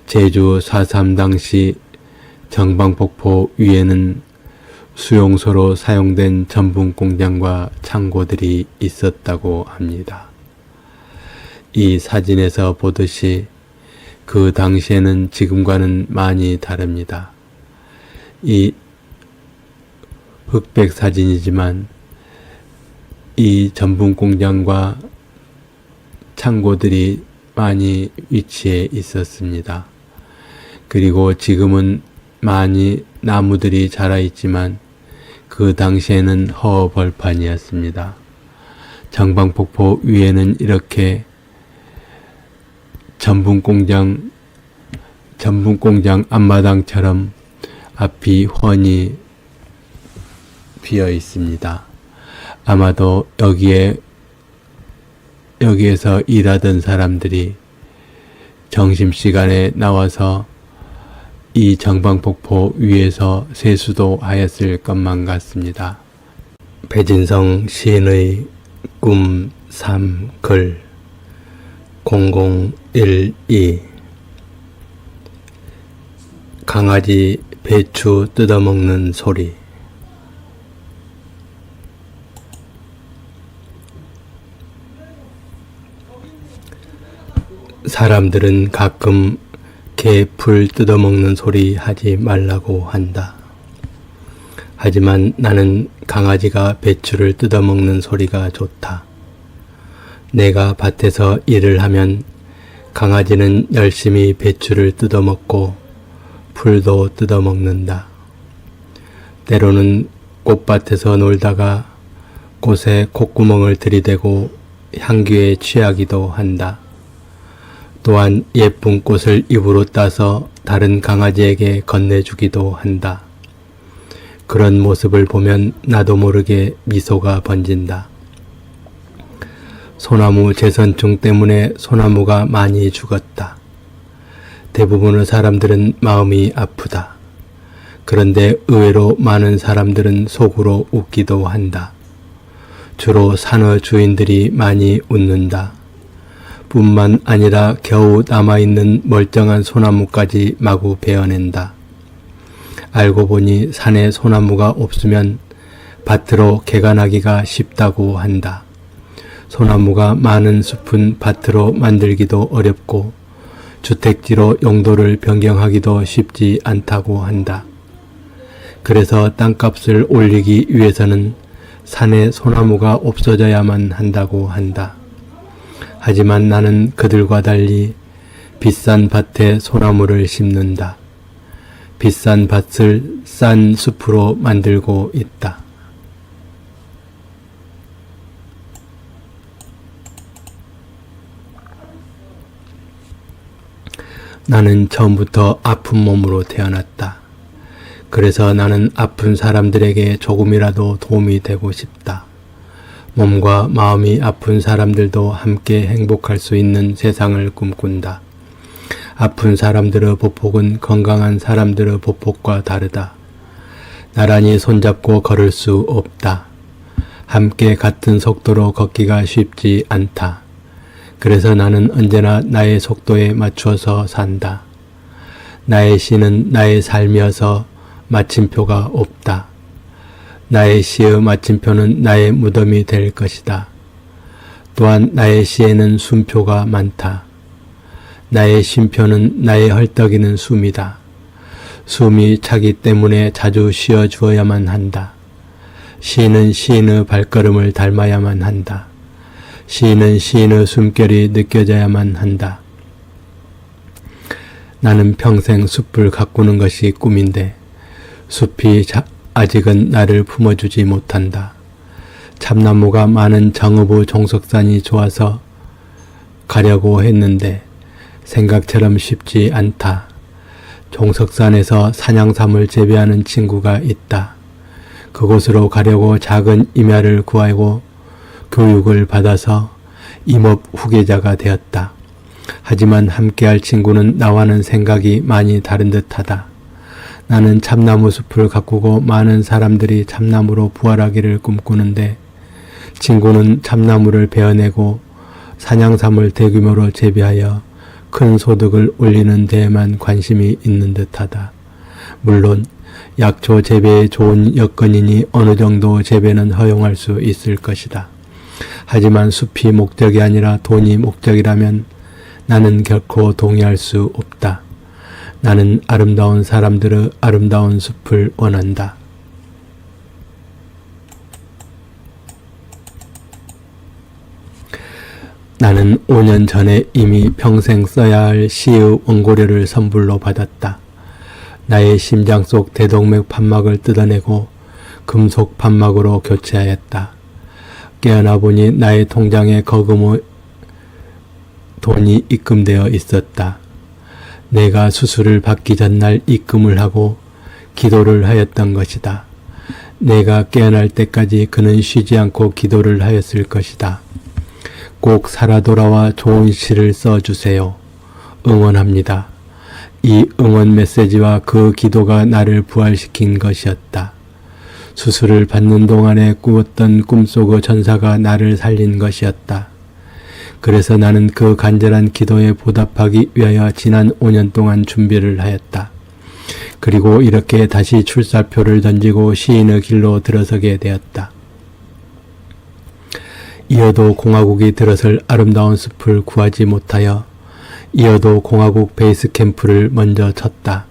제주 4.3 당시 정방폭포 위에는 수용소로 사용된 전분 공장과 창고들이 있었다고 합니다. 이 사진에서 보듯이 그 당시에는 지금과는 많이 다릅니다. 이 흑백 사진이지만 이 전분 공장과 창고들이 많이 위치해 있었습니다. 그리고 지금은 많이 나무들이 자라 있지만 그 당시에는 허벌판이었습니다. 정방폭포 위에는 이렇게 전분공장 앞마당처럼 앞이 훤히 비어 있습니다. 아마도 여기에서 일하던 사람들이 점심시간에 나와서 이 정방폭포 위에서 세수도 하였을 것만 같습니다. 배진성 시인의 꿈 3 글 0012 강아지 배추 뜯어먹는 소리. 사람들은 가끔 개 풀 뜯어먹는 소리 하지 말라고 한다. 하지만 나는 강아지가 배추를 뜯어먹는 소리가 좋다. 내가 밭에서 일을 하면 강아지는 열심히 배추를 뜯어먹고 풀도 뜯어먹는다. 때로는 꽃밭에서 놀다가 꽃에 콧구멍을 들이대고 향기에 취하기도 한다. 또한 예쁜 꽃을 입으로 따서 다른 강아지에게 건네주기도 한다. 그런 모습을 보면 나도 모르게 미소가 번진다. 소나무 재선충 때문에 소나무가 많이 죽었다. 대부분의 사람들은 마음이 아프다. 그런데 의외로 많은 사람들은 속으로 웃기도 한다. 주로 산의 주인들이 많이 웃는다. 뿐만 아니라 겨우 남아있는 멀쩡한 소나무까지 마구 베어낸다. 알고 보니 산에 소나무가 없으면 밭으로 개가 나기가 쉽다고 한다. 소나무가 많은 숲은 밭으로 만들기도 어렵고 주택지로 용도를 변경하기도 쉽지 않다고 한다. 그래서 땅값을 올리기 위해서는 산에 소나무가 없어져야만 한다고 한다. 하지만 나는 그들과 달리 비싼 밭에 소나무를 심는다. 비싼 밭을 싼 숲으로 만들고 있다. 나는 처음부터 아픈 몸으로 태어났다. 그래서 나는 아픈 사람들에게 조금이라도 도움이 되고 싶다. 몸과 마음이 아픈 사람들도 함께 행복할 수 있는 세상을 꿈꾼다. 아픈 사람들의 보폭은 건강한 사람들의 보폭과 다르다. 나란히 손잡고 걸을 수 없다. 함께 같은 속도로 걷기가 쉽지 않다. 그래서 나는 언제나 나의 속도에 맞추어서 산다. 나의 시는 나의 삶이어서 마침표가 없다. 나의 시의 마침표는 나의 무덤이 될 것이다. 또한 나의 시에는 숨표가 많다. 나의 쉼표는 나의 헐떡이는 숨이다. 숨이 차기 때문에 자주 쉬어 주어야만 한다. 시인은 시인의 발걸음을 닮아야만 한다. 시인은 시인의 숨결이 느껴져야만 한다. 나는 평생 숲을 가꾸는 것이 꿈인데 숲이 아직은 나를 품어주지 못한다. 참나무가 많은 정읍의 종석산이 좋아서 가려고 했는데 생각처럼 쉽지 않다. 종석산에서 산양삼을 재배하는 친구가 있다. 그곳으로 가려고 작은 임야를 구하고 교육을 받아서 임업 후계자가 되었다. 하지만 함께할 친구는 나와는 생각이 많이 다른 듯하다. 나는 참나무 숲을 가꾸고 많은 사람들이 참나무로 부활하기를 꿈꾸는데 친구는 참나무를 베어내고 산양삼을 대규모로 재배하여 큰 소득을 올리는 데에만 관심이 있는 듯하다. 물론 약초 재배에 좋은 여건이니 어느 정도 재배는 허용할 수 있을 것이다. 하지만 숲이 목적이 아니라 돈이 목적이라면 나는 결코 동의할 수 없다. 나는 아름다운 사람들의 아름다운 숲을 원한다. 나는 5년 전에 이미 평생 써야 할 시의 원고료를 선불로 받았다. 나의 심장 속 대동맥 판막을 뜯어내고 금속 판막으로 교체하였다. 깨어나 보니 나의 통장에 거금의 돈이 입금되어 있었다. 내가 수술을 받기 전날 입금을 하고 기도를 하였던 것이다. 내가 깨어날 때까지 그는 쉬지 않고 기도를 하였을 것이다. 꼭 살아 돌아와 좋은 시를 써주세요. 응원합니다. 이 응원 메시지와 그 기도가 나를 부활시킨 것이었다. 수술을 받는 동안에 꾸었던 꿈속의 전사가 나를 살린 것이었다. 그래서 나는 그 간절한 기도에 보답하기 위하여 지난 5년 동안 준비를 하였다. 그리고 이렇게 다시 출사표를 던지고 시인의 길로 들어서게 되었다. 이어도 공화국이 들어설 아름다운 숲을 구하지 못하여 이어도 공화국 베이스 캠프를 먼저 쳤다.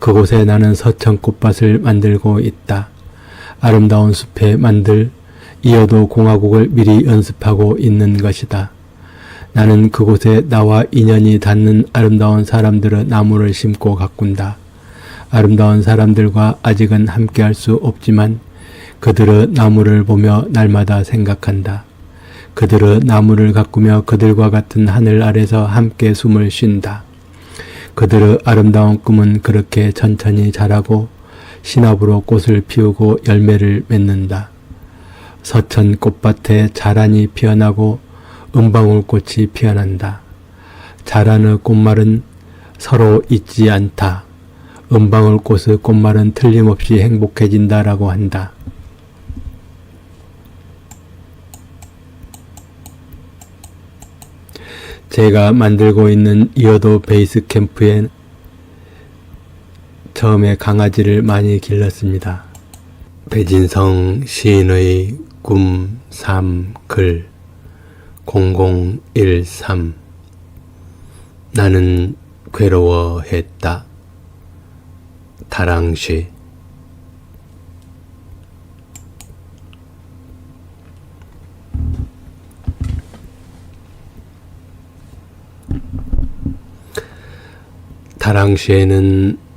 그곳에 나는 서천 꽃밭을 만들고 있다. 아름다운 숲에 만들 이어도 공화국을 미리 연습하고 있는 것이다. 나는 그곳에 나와 인연이 닿는 아름다운 사람들의 나무를 심고 가꾼다. 아름다운 사람들과 아직은 함께할 수 없지만 그들의 나무를 보며 날마다 생각한다. 그들의 나무를 가꾸며 그들과 같은 하늘 아래서 함께 숨을 쉰다. 그들의 아름다운 꿈은 그렇게 천천히 자라고 신압으로 꽃을 피우고 열매를 맺는다. 서천 꽃밭에 자란이 피어나고 은방울꽃이 피어난다. 자란의 꽃말은 서로 잊지 않다. 은방울꽃의 꽃말은 틀림없이 행복해진다라고 한다. 제가 만들고 있는 이어도 베이스 캠프엔 처음에 강아지를 많이 길렀습니다. 배진성 시인의 꿈, 삶, 글 0013 나는 괴로워했다. 다랑쥐 다랑시에는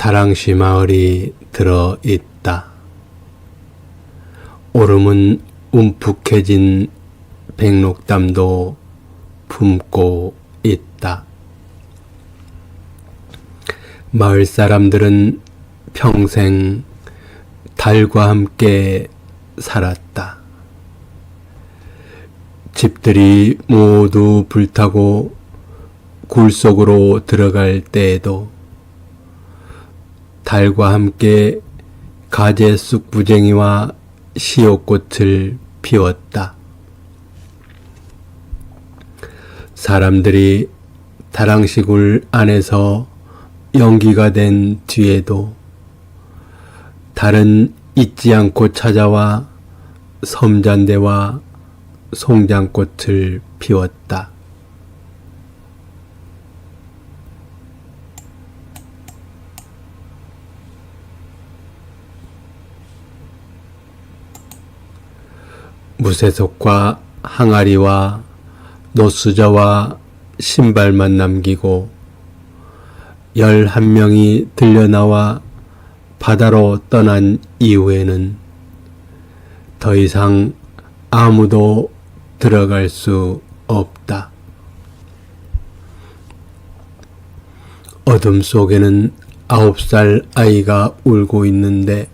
다랑시 마을이 들어있다. 오름은 움푹해진 백록담도 품고 있다. 마을 사람들은 평생 달과 함께 살았다. 집들이 모두 불타고 굴 속으로 들어갈 때에도 달과 함께 가재쑥부쟁이와 시옷꽃을 피웠다. 사람들이 다랑시굴 안에서 연기가 된 뒤에도 달은 잊지 않고 찾아와 섬잔대와 송장꽃을 피웠다. 무쇠석과 항아리와 노수저와 신발만 남기고 11명이 들려나와 바다로 떠난 이후에는 더 이상 아무도 들어갈 수 없다. 어둠 속에는 9살 아이가 울고 있는데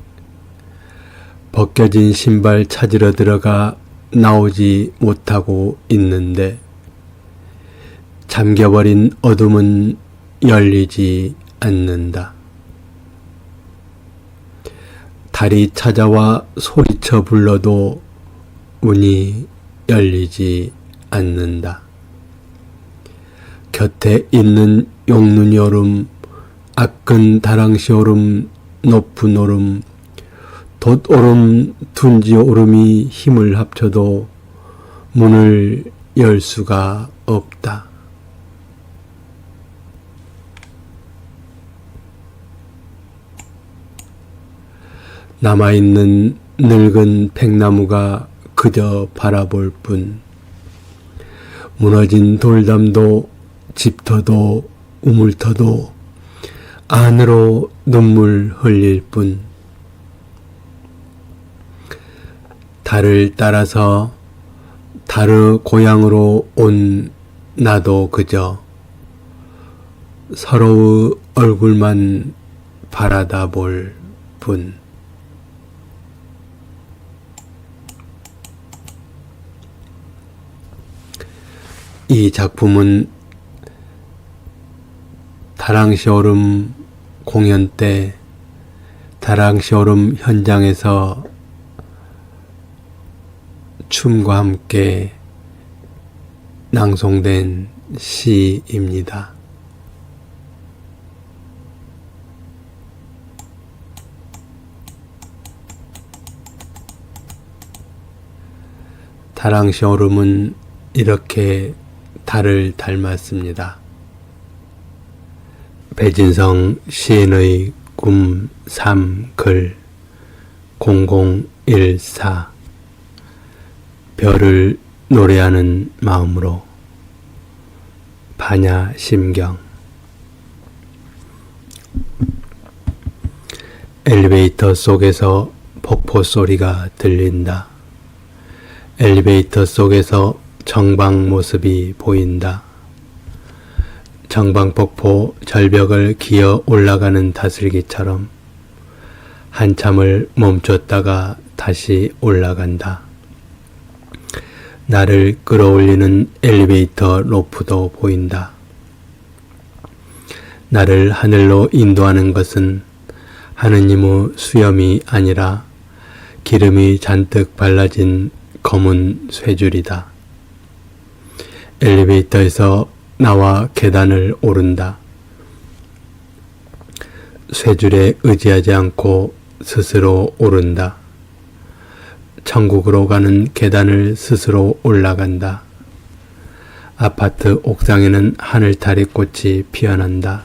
벗겨진 신발 찾으러 들어가 나오지 못하고 있는데 잠겨버린 어둠은 열리지 않는다. 달이 찾아와 소리쳐 불러도 문이 열리지 않는다. 곁에 있는 용눈이 오름, 악근 다랑시 오름, 높은 오름, 돛오름, 둔지오름이 힘을 합쳐도 문을 열 수가 없다. 남아있는 늙은 팽나무가 그저 바라볼 뿐, 무너진 돌담도 집터도 우물터도 안으로 눈물 흘릴 뿐, 달을 따라서 달의 고향으로 온 나도 그저 서로의 얼굴만 바라다 볼 뿐. 이 작품은 다랑시 오름 공연 때 다랑시오름 현장에서 춤과 함께 낭송된 시입니다. 다랑시오름은 이렇게 달을 닮았습니다. 배진성 시인의 꿈 3글 0014 별을 노래하는 마음으로 반야심경. 엘리베이터 속에서 폭포 소리가 들린다. 엘리베이터 속에서 정방 모습이 보인다. 정방폭포 절벽을 기어 올라가는 다슬기처럼 한참을 멈췄다가 다시 올라간다. 나를 끌어올리는 엘리베이터 로프도 보인다. 나를 하늘로 인도하는 것은 하느님의 수염이 아니라 기름이 잔뜩 발라진 검은 쇠줄이다. 엘리베이터에서 나와 계단을 오른다. 쇠줄에 의지하지 않고 스스로 오른다. 천국으로 가는 계단을 스스로 올라간다. 아파트 옥상에는 하늘다리꽃이 피어난다.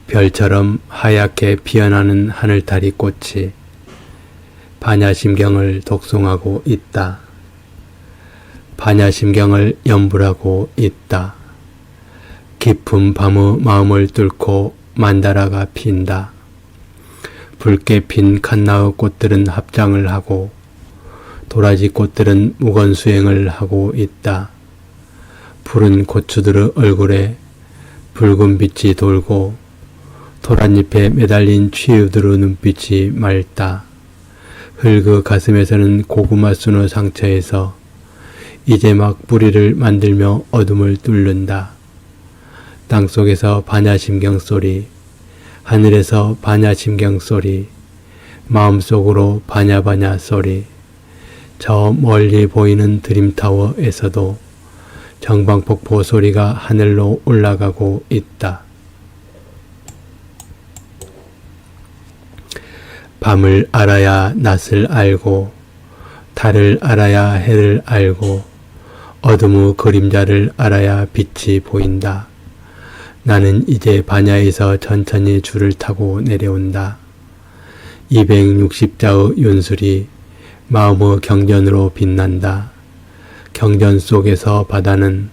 별처럼 하얗게 피어나는 하늘다리꽃이 반야심경을 독송하고 있다. 반야심경을 연불하고 있다. 깊은 밤의 마음을 뚫고 만다라가 핀다. 붉게 핀 칸나의 꽃들은 합장을 하고 도라지 꽃들은 무건수행을 하고 있다. 푸른 고추들의 얼굴에 붉은 빛이 돌고 도란잎에 매달린 치유들의 눈빛이 맑다. 흙의 가슴에서는 고구마 순의 상처에서 이제 막 뿌리를 만들며 어둠을 뚫는다. 땅속에서 반야심경 소리, 하늘에서 반야심경 소리, 마음속으로 반야반야 소리, 저 멀리 보이는 드림타워에서도 정방폭포 소리가 하늘로 올라가고 있다. 밤을 알아야 낮을 알고 달을 알아야 해를 알고 어둠의 그림자를 알아야 빛이 보인다. 나는 이제 반야에서 천천히 줄을 타고 내려온다. 260자의 윤술이 마음의 경전으로 빛난다. 경전 속에서 바다는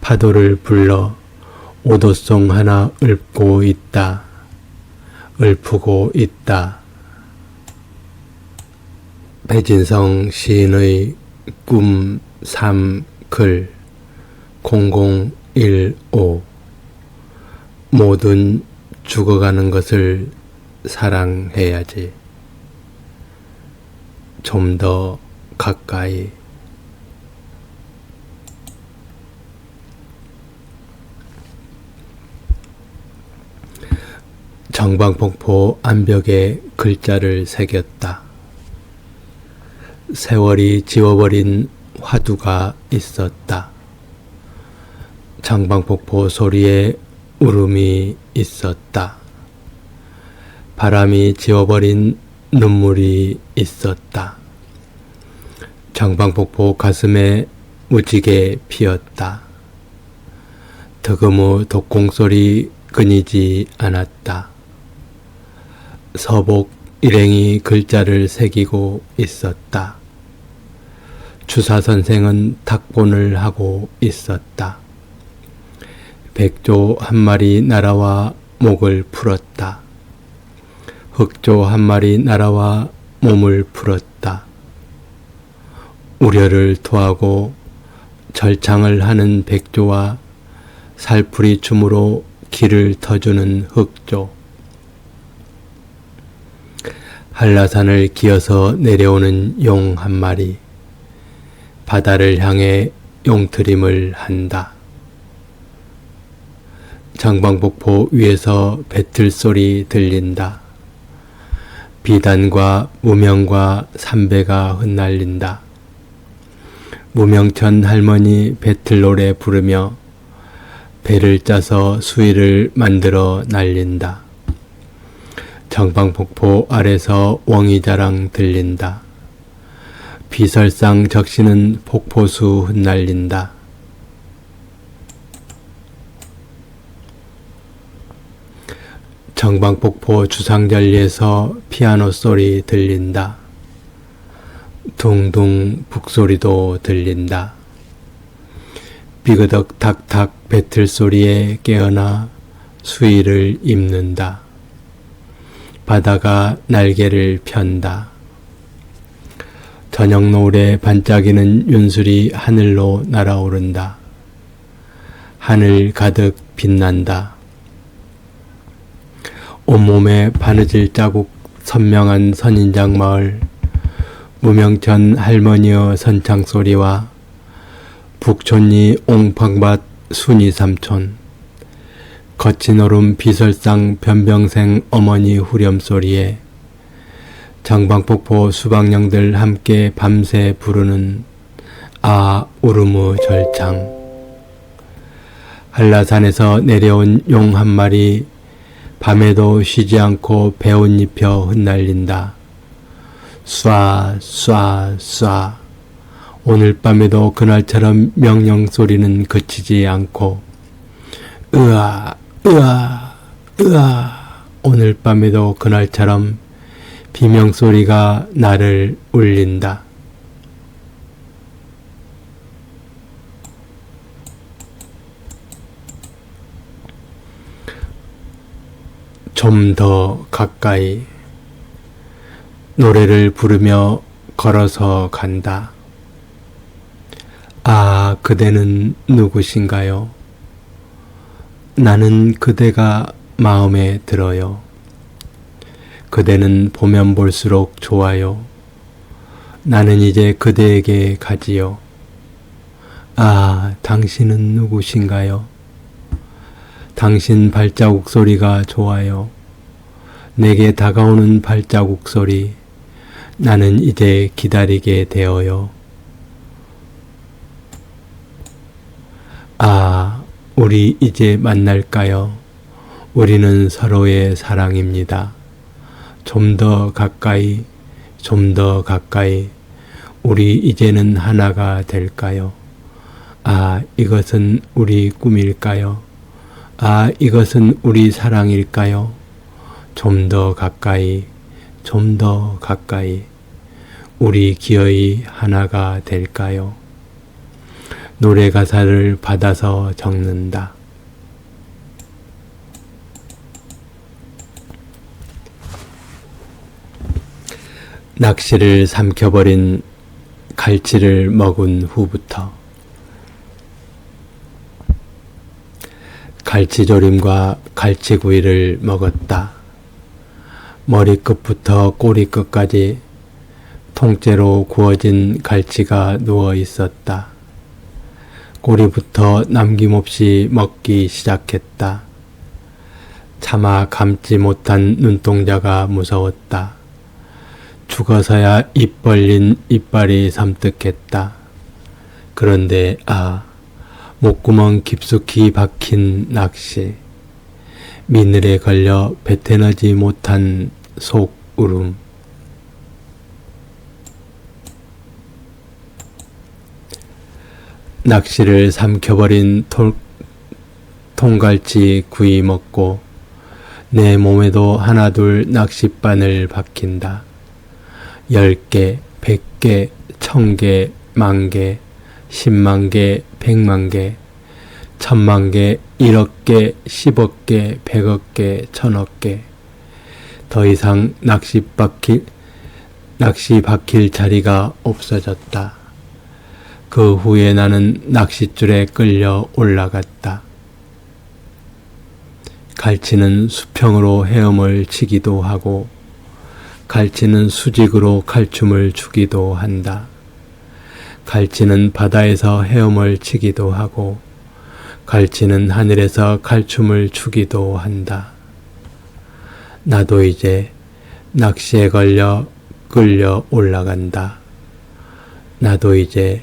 파도를 불러 오도송 하나 읊고 있다. 읊고 있다. 배진성 시인의 꿈 3글 0015 모든 죽어가는 것을 사랑해야지. 좀 더 가까이. 정방폭포 암벽에 글자를 새겼다. 세월이 지워버린 화두가 있었다. 정방폭포 소리에 울음이 있었다. 바람이 지워버린 눈물이 있었다. 정방폭포 가슴에 무지개 피었다. 득음의 독공소리 끊이지 않았다. 서복 일행이 글자를 새기고 있었다. 주사선생은 탁본을 하고 있었다. 백조 한 마리 날아와 목을 풀었다. 흑조 한 마리 날아와 몸을 풀었다. 우려를 토하고 절창을 하는 백조와 살풀이 춤으로 길을 터주는 흑조. 한라산을 기어서 내려오는 용 한 마리. 바다를 향해 용트림을 한다. 장방폭포 위에서 배틀 소리 들린다. 비단과 무명과 삼배가 흩날린다. 무명천 할머니 배틀 노래 부르며 배를 짜서 수위를 만들어 날린다. 정방폭포 아래서 웡이자랑 들린다. 비설상 적시는 폭포수 흩날린다. 정방폭포 주상절리에서 피아노 소리 들린다. 둥둥 북소리도 들린다. 비그덕 탁탁 배틀 소리에 깨어나 수위를 입는다. 바다가 날개를 편다. 저녁 노을에 반짝이는 윤술이 하늘로 날아오른다. 하늘 가득 빛난다. 온몸에 바느질 자국 선명한 선인장 마을, 무명천 할머니의 선창소리와 북촌리 옹팡밭 순이 삼촌, 거친 오름 비설상 변병생 어머니 후렴소리에 정방폭포 수박령들 함께 밤새 부르는 아 우르무 절창. 한라산에서 내려온 용 한 마리 밤에도 쉬지 않고 배옷 입혀 흩날린다. 쏴 쏴 쏴. 오늘 밤에도 그날처럼 명령 소리는 그치지 않고 으아 으아 으아. 오늘 밤에도 그날처럼 비명소리가 나를 울린다. 좀 더 가까이. 노래를 부르며 걸어서 간다. 아, 그대는 누구신가요? 나는 그대가 마음에 들어요. 그대는 보면 볼수록 좋아요. 나는 이제 그대에게 가지요. 아, 당신은 누구신가요? 당신 발자국 소리가 좋아요. 내게 다가오는 발자국 소리. 나는 이제 기다리게 되어요. 아, 우리 이제 만날까요? 우리는 서로의 사랑입니다. 좀 더 가까이, 좀 더 가까이. 우리 이제는 하나가 될까요? 아, 이것은 우리 꿈일까요? 아, 이것은 우리 사랑일까요? 좀 더 가까이, 좀 더 가까이. 우리 기어이 하나가 될까요? 노래 가사를 받아서 적는다. 낚시를 삼켜버린 갈치를 먹은 후부터 갈치조림과 갈치구이를 먹었다. 머리끝부터 꼬리끝까지 통째로 구워진 갈치가 누워 있었다. 꼬리부터 남김없이 먹기 시작했다. 차마 감지 못한 눈동자가 무서웠다. 죽어서야 입 벌린 이빨이 섬뜩했다. 그런데 목구멍 깊숙이 박힌 낚시. 미늘에 걸려 뱉어내지 못한 속울음. 낚시를 삼켜버린 통갈치 구이 먹고 내 몸에도 하나둘 낚싯바늘 박힌다. 10개, 100개, 1000개, 10,000개, 100,000개, 100,000개, 10,000,000개, 1억개, 10억개, 100억개, 1000억개. 더 이상 낚시 박힐 자리가 없어졌다. 그 후에 나는 낚싯줄에 끌려 올라갔다. 갈치는 수평으로 헤엄을 치기도 하고 갈치는 수직으로 칼춤을 추기도 한다. 갈치는 바다에서 헤엄을 치기도 하고 갈치는 하늘에서 칼춤을 추기도 한다. 나도 이제 낚시에 걸려 끌려 올라간다. 나도 이제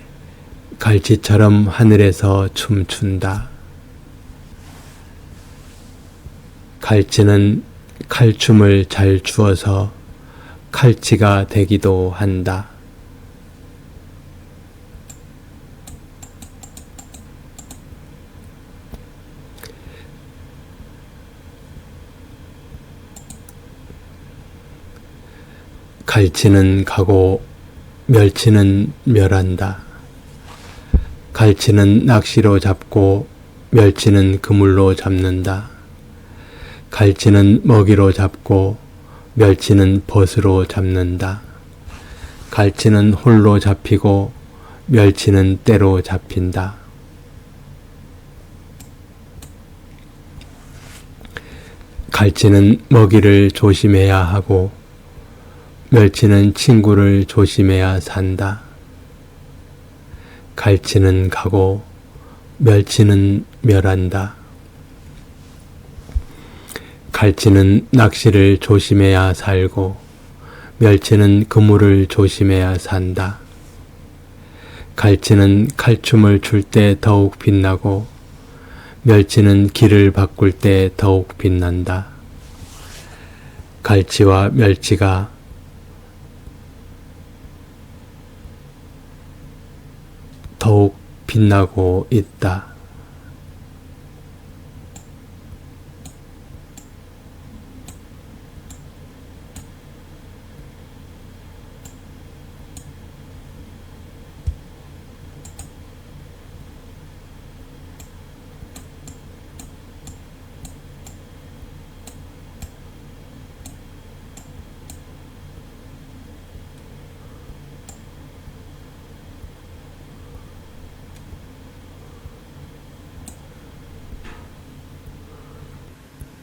갈치처럼 하늘에서 춤춘다. 갈치는 칼춤을 잘 추어서 칼치가 되기도 한다. 갈치는 가고 멸치는 멸한다. 갈치는 낚시로 잡고 멸치는 그물로 잡는다. 갈치는 먹이로 잡고 멸치는 벗으로 잡는다. 갈치는 홀로 잡히고 멸치는 때로 잡힌다. 갈치는 먹이를 조심해야 하고 멸치는 친구를 조심해야 산다. 갈치는 가고 멸치는 멸한다. 갈치는 낚시를 조심해야 살고 멸치는 그물을 조심해야 산다. 갈치는 칼춤을 출 때 더욱 빛나고 멸치는 길을 바꿀 때 더욱 빛난다. 갈치와 멸치가 더욱 빛나고 있다.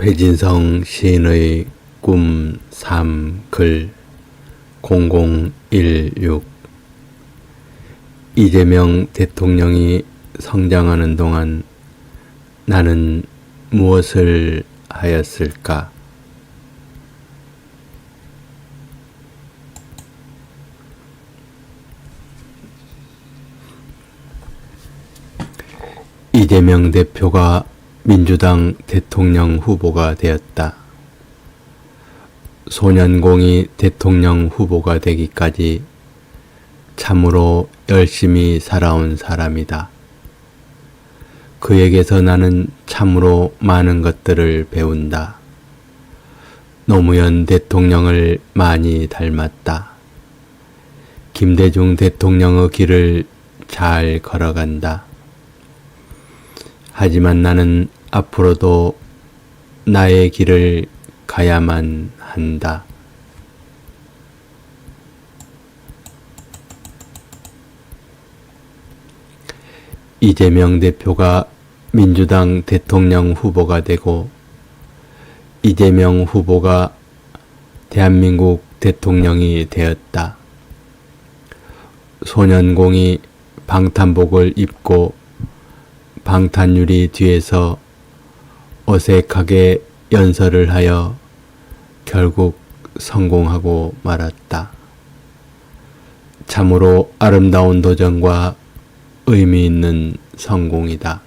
배진성 시인의 꿈 3 글 0016 이재명 대통령이 성장하는 동안 나는 무엇을 하였을까? 이재명 대표가 민주당 대통령 후보가 되었다. 소년공이 대통령 후보가 되기까지 참으로 열심히 살아온 사람이다. 그에게서 나는 참으로 많은 것들을 배운다. 노무현 대통령을 많이 닮았다. 김대중 대통령의 길을 잘 걸어간다. 하지만 나는 앞으로도 나의 길을 가야만 한다. 이재명 대표가 민주당 대통령 후보가 되고 이재명 후보가 대한민국 대통령이 되었다. 소년공이 방탄복을 입고 방탄유리 뒤에서 어색하게 연설을 하여 결국 성공하고 말았다. 참으로 아름다운 도전과 의미 있는 성공이다.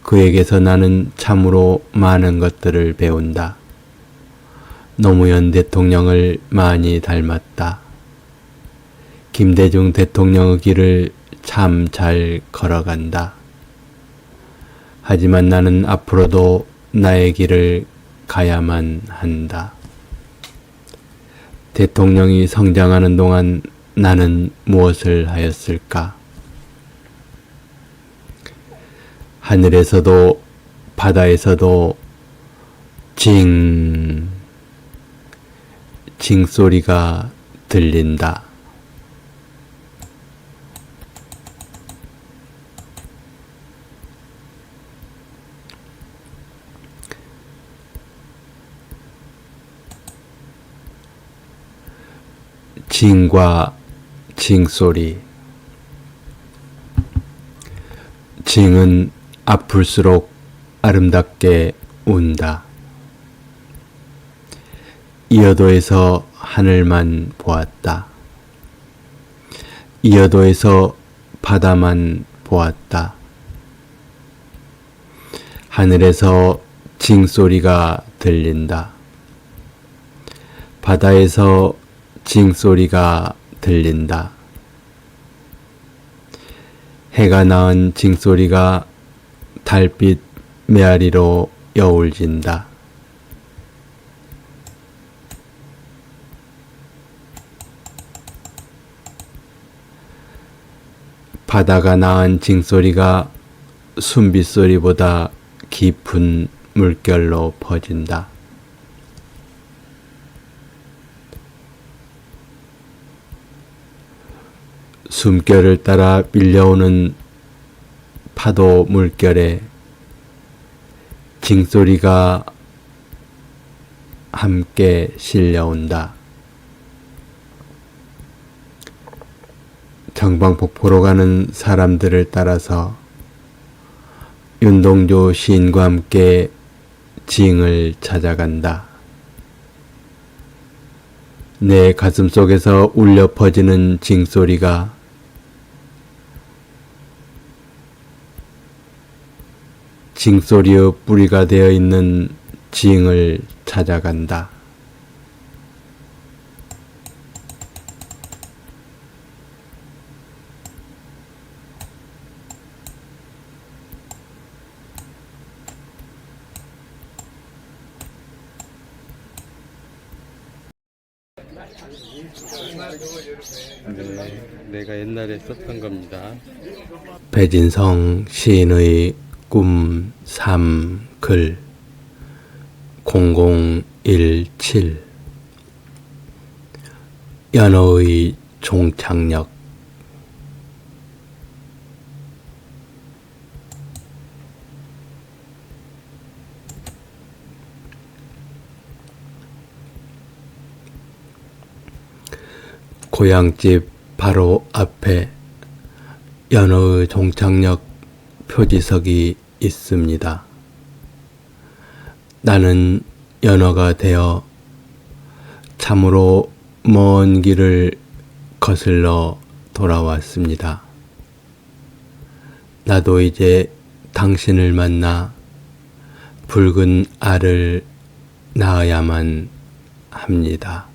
그에게서 나는 참으로 많은 것들을 배운다. 노무현 대통령을 많이 닮았다. 김대중 대통령의 길을 참 잘 걸어간다. 하지만 나는 앞으로도 나의 길을 가야만 한다. 대통령이 성장하는 동안 나는 무엇을 하였을까? 하늘에서도 바다에서도 징 소리가 들린다. 징과 징소리. 징은 아플수록 아름답게 운다. 이어도에서 하늘만 보았다. 이어도에서 바다만 보았다. 하늘에서 징소리가 들린다. 바다에서 징소리가 들린다. 해가 낳은 징소리가 달빛 메아리로 여울진다. 바다가 낳은 징소리가 숨빗소리보다 깊은 물결로 퍼진다. 숨결을 따라 밀려오는 파도 물결에 징소리가 함께 실려온다. 정방폭포로 가는 사람들을 따라서 윤동주 시인과 함께 징을 찾아간다. 내 가슴속에서 울려 퍼지는 징소리가 징소리의 뿌리가 되어 있는 징을 찾아간다. 내가 옛날에 썼던 겁니다. 배진성 시인의 꿈 3글 0017 연어의 종착역. 고향집 바로 앞에 연어의 종착역 표지석이 있습니다. 나는 연어가 되어 참으로 먼 길을 거슬러 돌아왔습니다. 나도 이제 당신을 만나 붉은 알을 낳아야만 합니다.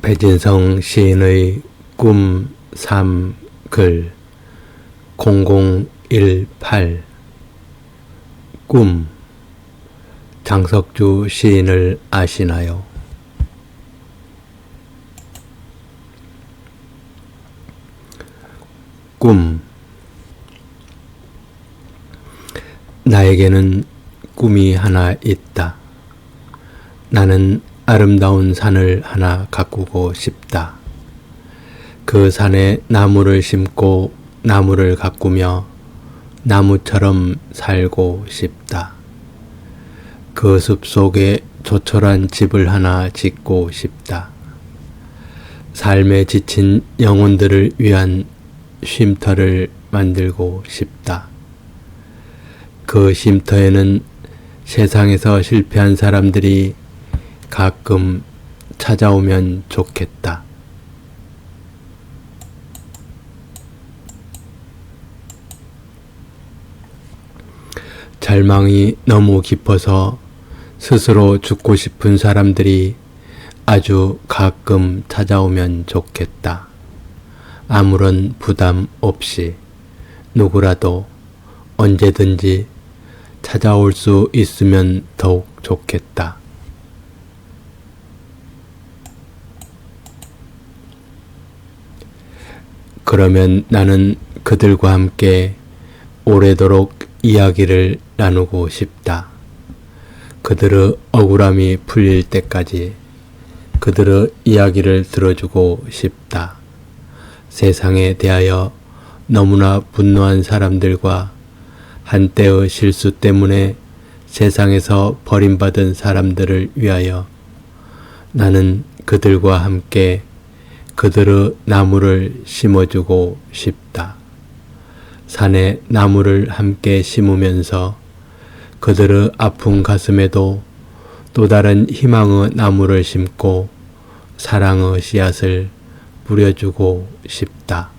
배진성 시인의 꿈 3글 0018 꿈. 장석주 시인을 아시나요? 꿈. 나에게는 꿈이 하나 있다. 나는 아름다운 산을 하나 가꾸고 싶다. 그 산에 나무를 심고 나무를 가꾸며 나무처럼 살고 싶다. 그 숲 속에 조촐한 집을 하나 짓고 싶다. 삶에 지친 영혼들을 위한 쉼터를 만들고 싶다. 그 쉼터에는 세상에서 실패한 사람들이 가끔 찾아오면 좋겠다. 절망이 너무 깊어서 스스로 죽고 싶은 사람들이 아주 가끔 찾아오면 좋겠다. 아무런 부담 없이 누구라도 언제든지 찾아올 수 있으면 더욱 좋겠다. 그러면 나는 그들과 함께 오래도록 이야기를 나누고 싶다. 그들의 억울함이 풀릴 때까지 그들의 이야기를 들어주고 싶다. 세상에 대하여 너무나 분노한 사람들과 한때의 실수 때문에 세상에서 버림받은 사람들을 위하여 나는 그들과 함께 그들의 나무를 심어주고 싶다. 산에 나무를 함께 심으면서 그들의 아픈 가슴에도 또 다른 희망의 나무를 심고 사랑의 씨앗을 뿌려주고 싶다.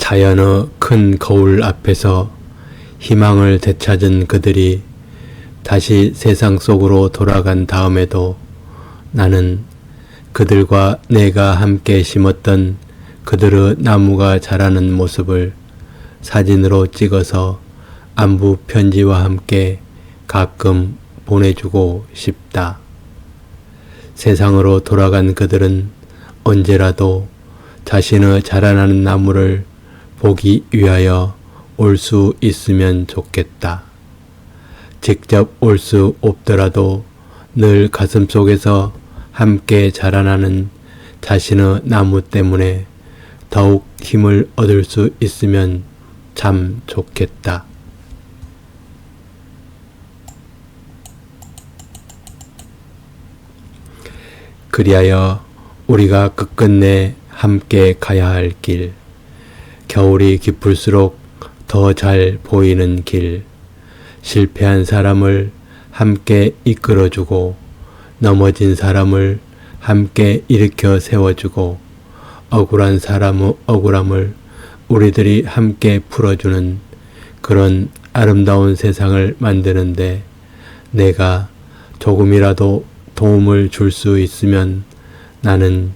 자연의 큰 거울 앞에서 희망을 되찾은 그들이 다시 세상 속으로 돌아간 다음에도 나는 그들과 내가 함께 심었던 그들의 나무가 자라는 모습을 사진으로 찍어서 안부 편지와 함께 가끔 보내주고 싶다. 세상으로 돌아간 그들은 언제라도 자신의 자라나는 나무를 보기 위하여 올 수 있으면 좋겠다. 직접 올 수 없더라도 늘 가슴속에서 함께 자라나는 자신의 나무 때문에 더욱 힘을 얻을 수 있으면 참 좋겠다. 그리하여 우리가 끝끝내 함께 가야 할 길, 겨울이 깊을수록 더 잘 보이는 길, 실패한 사람을 함께 이끌어주고 넘어진 사람을 함께 일으켜 세워주고 억울한 사람의 억울함을 우리들이 함께 풀어주는 그런 아름다운 세상을 만드는데 내가 조금이라도 도움을 줄 수 있으면 나는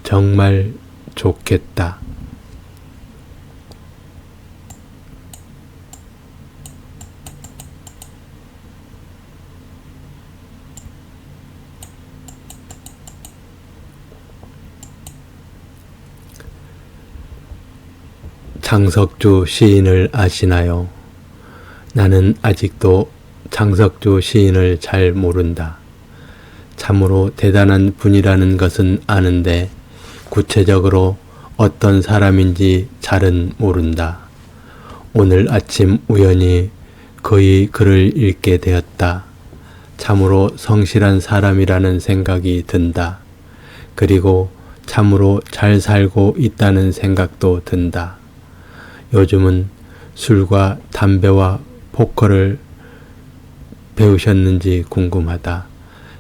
정말 좋겠다. 장석주 시인을 아시나요? 나는 아직도 장석주 시인을 잘 모른다. 참으로 대단한 분이라는 것은 아는데 구체적으로 어떤 사람인지 잘은 모른다. 오늘 아침 우연히 그의 글을 읽게 되었다. 참으로 성실한 사람이라는 생각이 든다. 그리고 참으로 잘 살고 있다는 생각도 든다. 요즘은 술과 담배와 포커를 배우셨는지 궁금하다.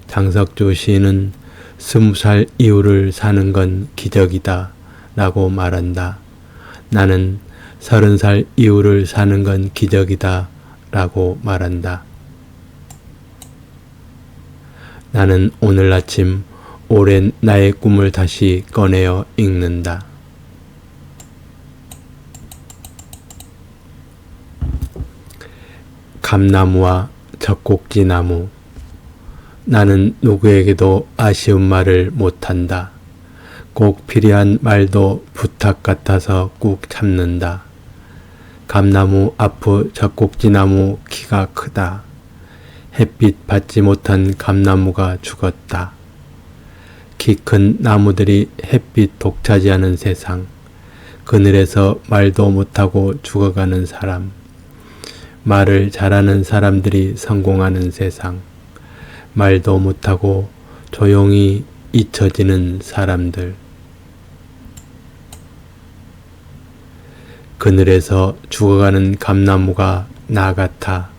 장석주 시인은 20살 이후를 사는 건 기적이다 라고 말한다. 나는 30살 이후를 사는 건 기적이다 라고 말한다. 나는 오늘 아침 오랜 나의 꿈을 다시 꺼내어 읽는다. 감나무와 젖꼭지나무. 나는 누구에게도 아쉬운 말을 못한다. 꼭 필요한 말도 부탁 같아서 꾹 참는다. 감나무 앞의 젖꼭지나무 키가 크다. 햇빛 받지 못한 감나무가 죽었다. 키 큰 나무들이 햇빛 독차지하는 세상. 그늘에서 말도 못하고 죽어가는 사람. 말을 잘하는 사람들이 성공하는 세상. 말도 못하고 조용히 잊혀지는 사람들. 그늘에서 죽어가는 감나무가 나 같아.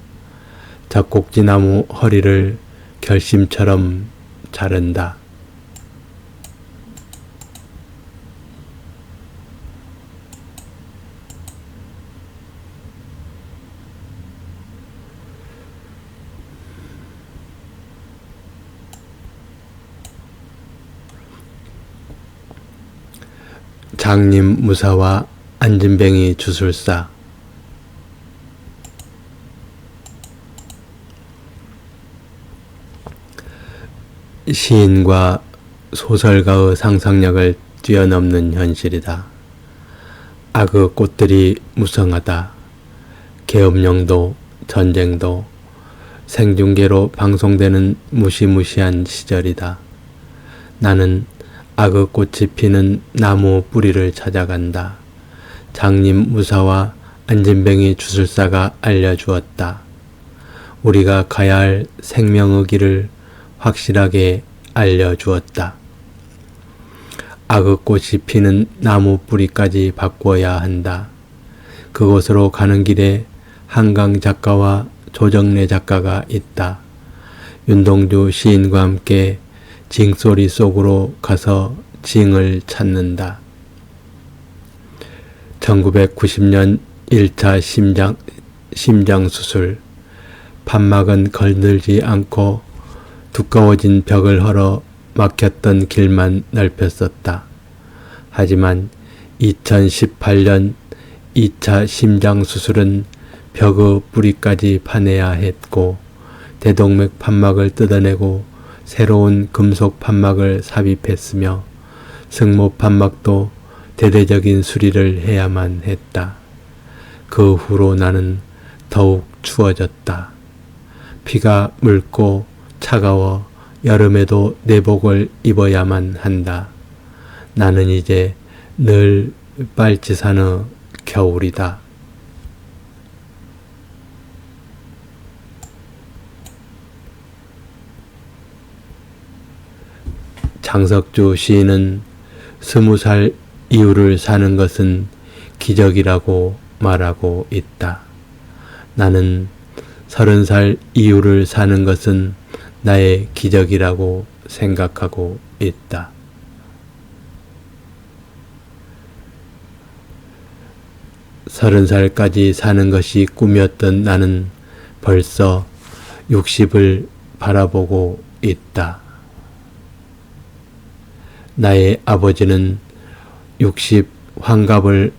젖꼭지나무 허리를 결심처럼 자른다. 장님 무사와 안진뱅이 주술사. 시인과 소설가의 상상력을 뛰어넘는 현실이다. 악의 꽃들이 무성하다. 계엄령도 전쟁도 생중계로 방송되는 무시무시한 시절이다. 나는 악의 꽃이 피는 나무 뿌리를 찾아간다. 장님 무사와 안진뱅이 주술사가 알려주었다. 우리가 가야 할 생명의 길을 확실하게 알려주었다. 악의 꽃이 피는 나무 뿌리까지 바꾸어야 한다. 그곳으로 가는 길에 한강 작가와 조정래 작가가 있다. 윤동주 시인과 함께 징소리 속으로 가서 징을 찾는다. 1990년 1차 심장수술. 판막은 걸들지 않고 두꺼워진 벽을 헐어 막혔던 길만 넓혔었다. 하지만 2018년 2차 심장수술은 벽의 뿌리까지 파내야 했고 대동맥 판막을 뜯어내고 새로운 금속 판막을 삽입했으며 승모 판막도 대대적인 수리를 해야만 했다. 그 후로 나는 더욱 추워졌다. 피가 묽고 차가워 여름에도 내복을 입어야만 한다. 나는 이제 늘 빨치 사는 겨울이다. 장석주 시인은 20살 이후를 사는 것은 기적이라고 말하고 있다. 나는 30살 이후를 사는 것은 나의 기적이라고 생각하고 있다. 서른 살까지 사는 것이 꿈이었던 나는 벌써 60을 바라보고 있다. 나의 아버지는 60 환갑을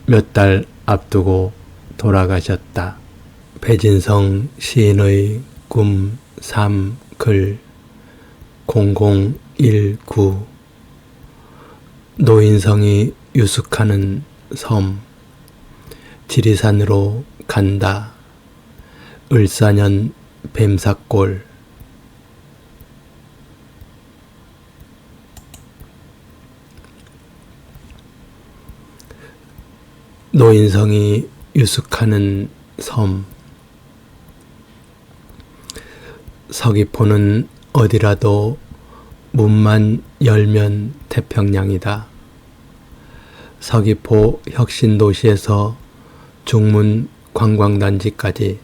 몇 달 앞두고 돌아가셨다. 배진성 시인의 꿈 3 글 0019 노인성이 유숙하는 섬 지리산으로 간다. 을사년 뱀사골 노인성이 유숙하는 섬 서귀포는 어디라도 문만 열면 태평양이다. 서귀포 혁신도시에서 중문 관광단지까지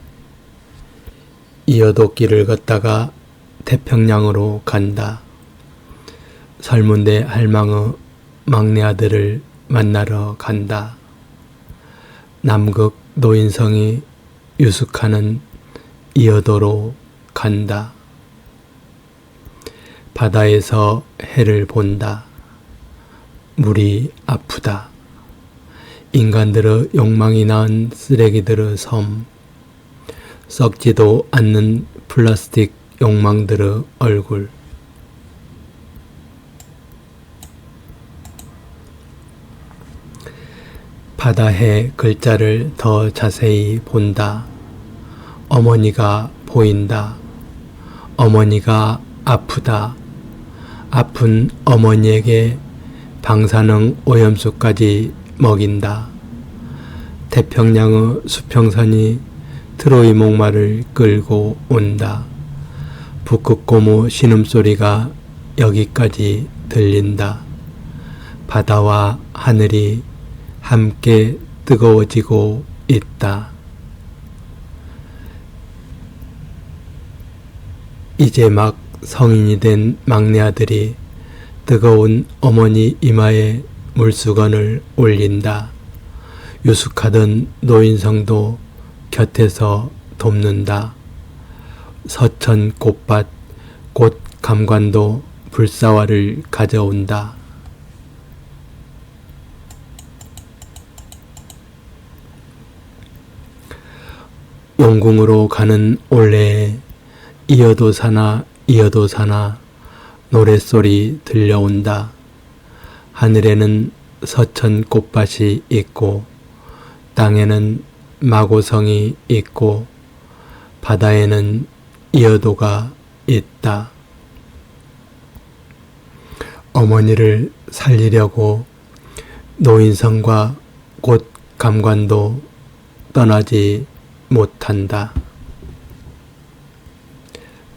이어도길을 걷다가 태평양으로 간다. 설문대 할망의 막내 아들을 만나러 간다. 남극 노인성이 유숙하는 이어도로 간다. 바다에서 해를 본다. 물이 아프다. 인간들의 욕망이 낳은 쓰레기들의 섬, 썩지도 않는 플라스틱 욕망들의 얼굴. 바다해 글자를 더 자세히 본다. 어머니가 보인다. 어머니가 아프다. 아픈 어머니에게 방사능 오염수까지 먹인다. 태평양의 수평선이 트로이 목마를 끌고 온다. 북극고무 신음소리가 여기까지 들린다. 바다와 하늘이 함께 뜨거워지고 있다. 이제 막 성인이 된 막내 아들이 뜨거운 어머니 이마에 물수건을 올린다. 유숙하던 노인성도 곁에서 돕는다. 서천 꽃밭 꽃 감관도 불사화를 가져온다. 용궁으로 가는 올레에 이어도 사나 이어도 사나 노랫소리 들려온다. 하늘에는 서천 꽃밭이 있고 땅에는 마고성이 있고 바다에는 이어도가 있다. 어머니를 살리려고 노인성과 곧 감관도 떠나지 못한다.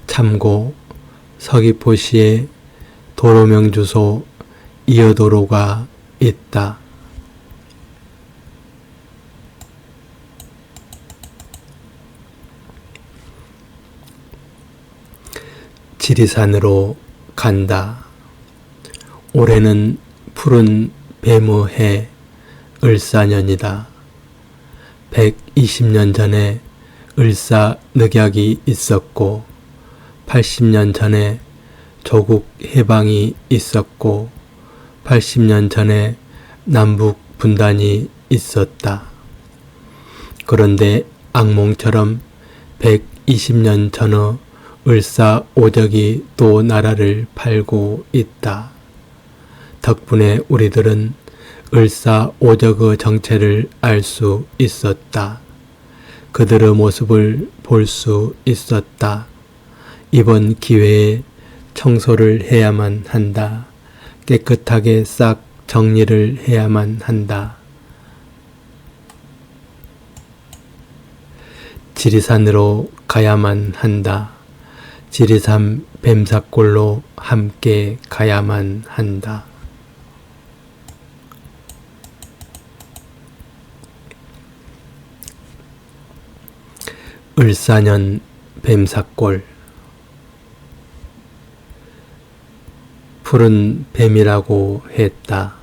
참고 서귀포시에 도로명 주소 이어도로가 있다. 지리산으로 간다. 올해는 푸른 뱀의해 을사년이다. 120년 전에 을사늑약이 있었고 80년 전에 조국 해방이 있었고 80년 전에 남북 분단이 있었다. 그런데 악몽처럼 120년 전의 을사오적이 또 나라를 팔고 있다. 덕분에 우리들은 을사오적의 정체를 알 수 있었다. 그들의 모습을 볼 수 있었다. 이번 기회에 청소를 해야만 한다. 깨끗하게 싹 정리를 해야만 한다. 지리산으로 가야만 한다. 지리산 뱀사골로 함께 가야만 한다. 을사년 뱀사골. 푸른 뱀이라고 했다.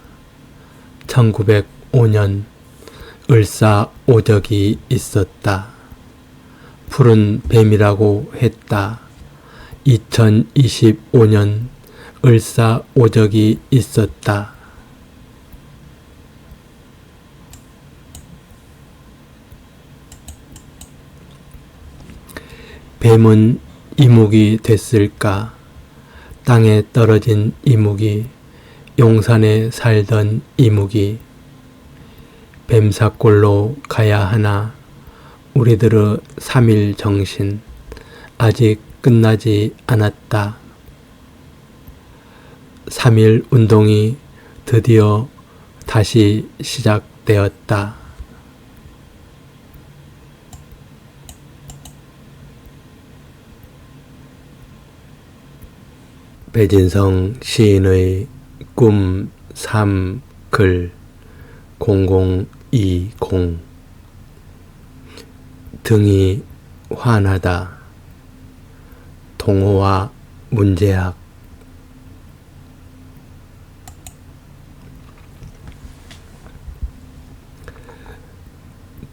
1905년 을사오적이 있었다. 푸른 뱀이라고 했다. 2025년 을사오적이 있었다. 뱀은 이묵이 됐을까? 땅에 떨어진 이묵이, 용산에 살던 이묵이 뱀사골로 가야 하나? 우리들의 3.1 정신 아직 끝나지 않았다. 3.1 운동이 드디어 다시 시작되었다. 배진성 시인의 꿈 3글 0020. 등이 환하다. 동호와 문제학.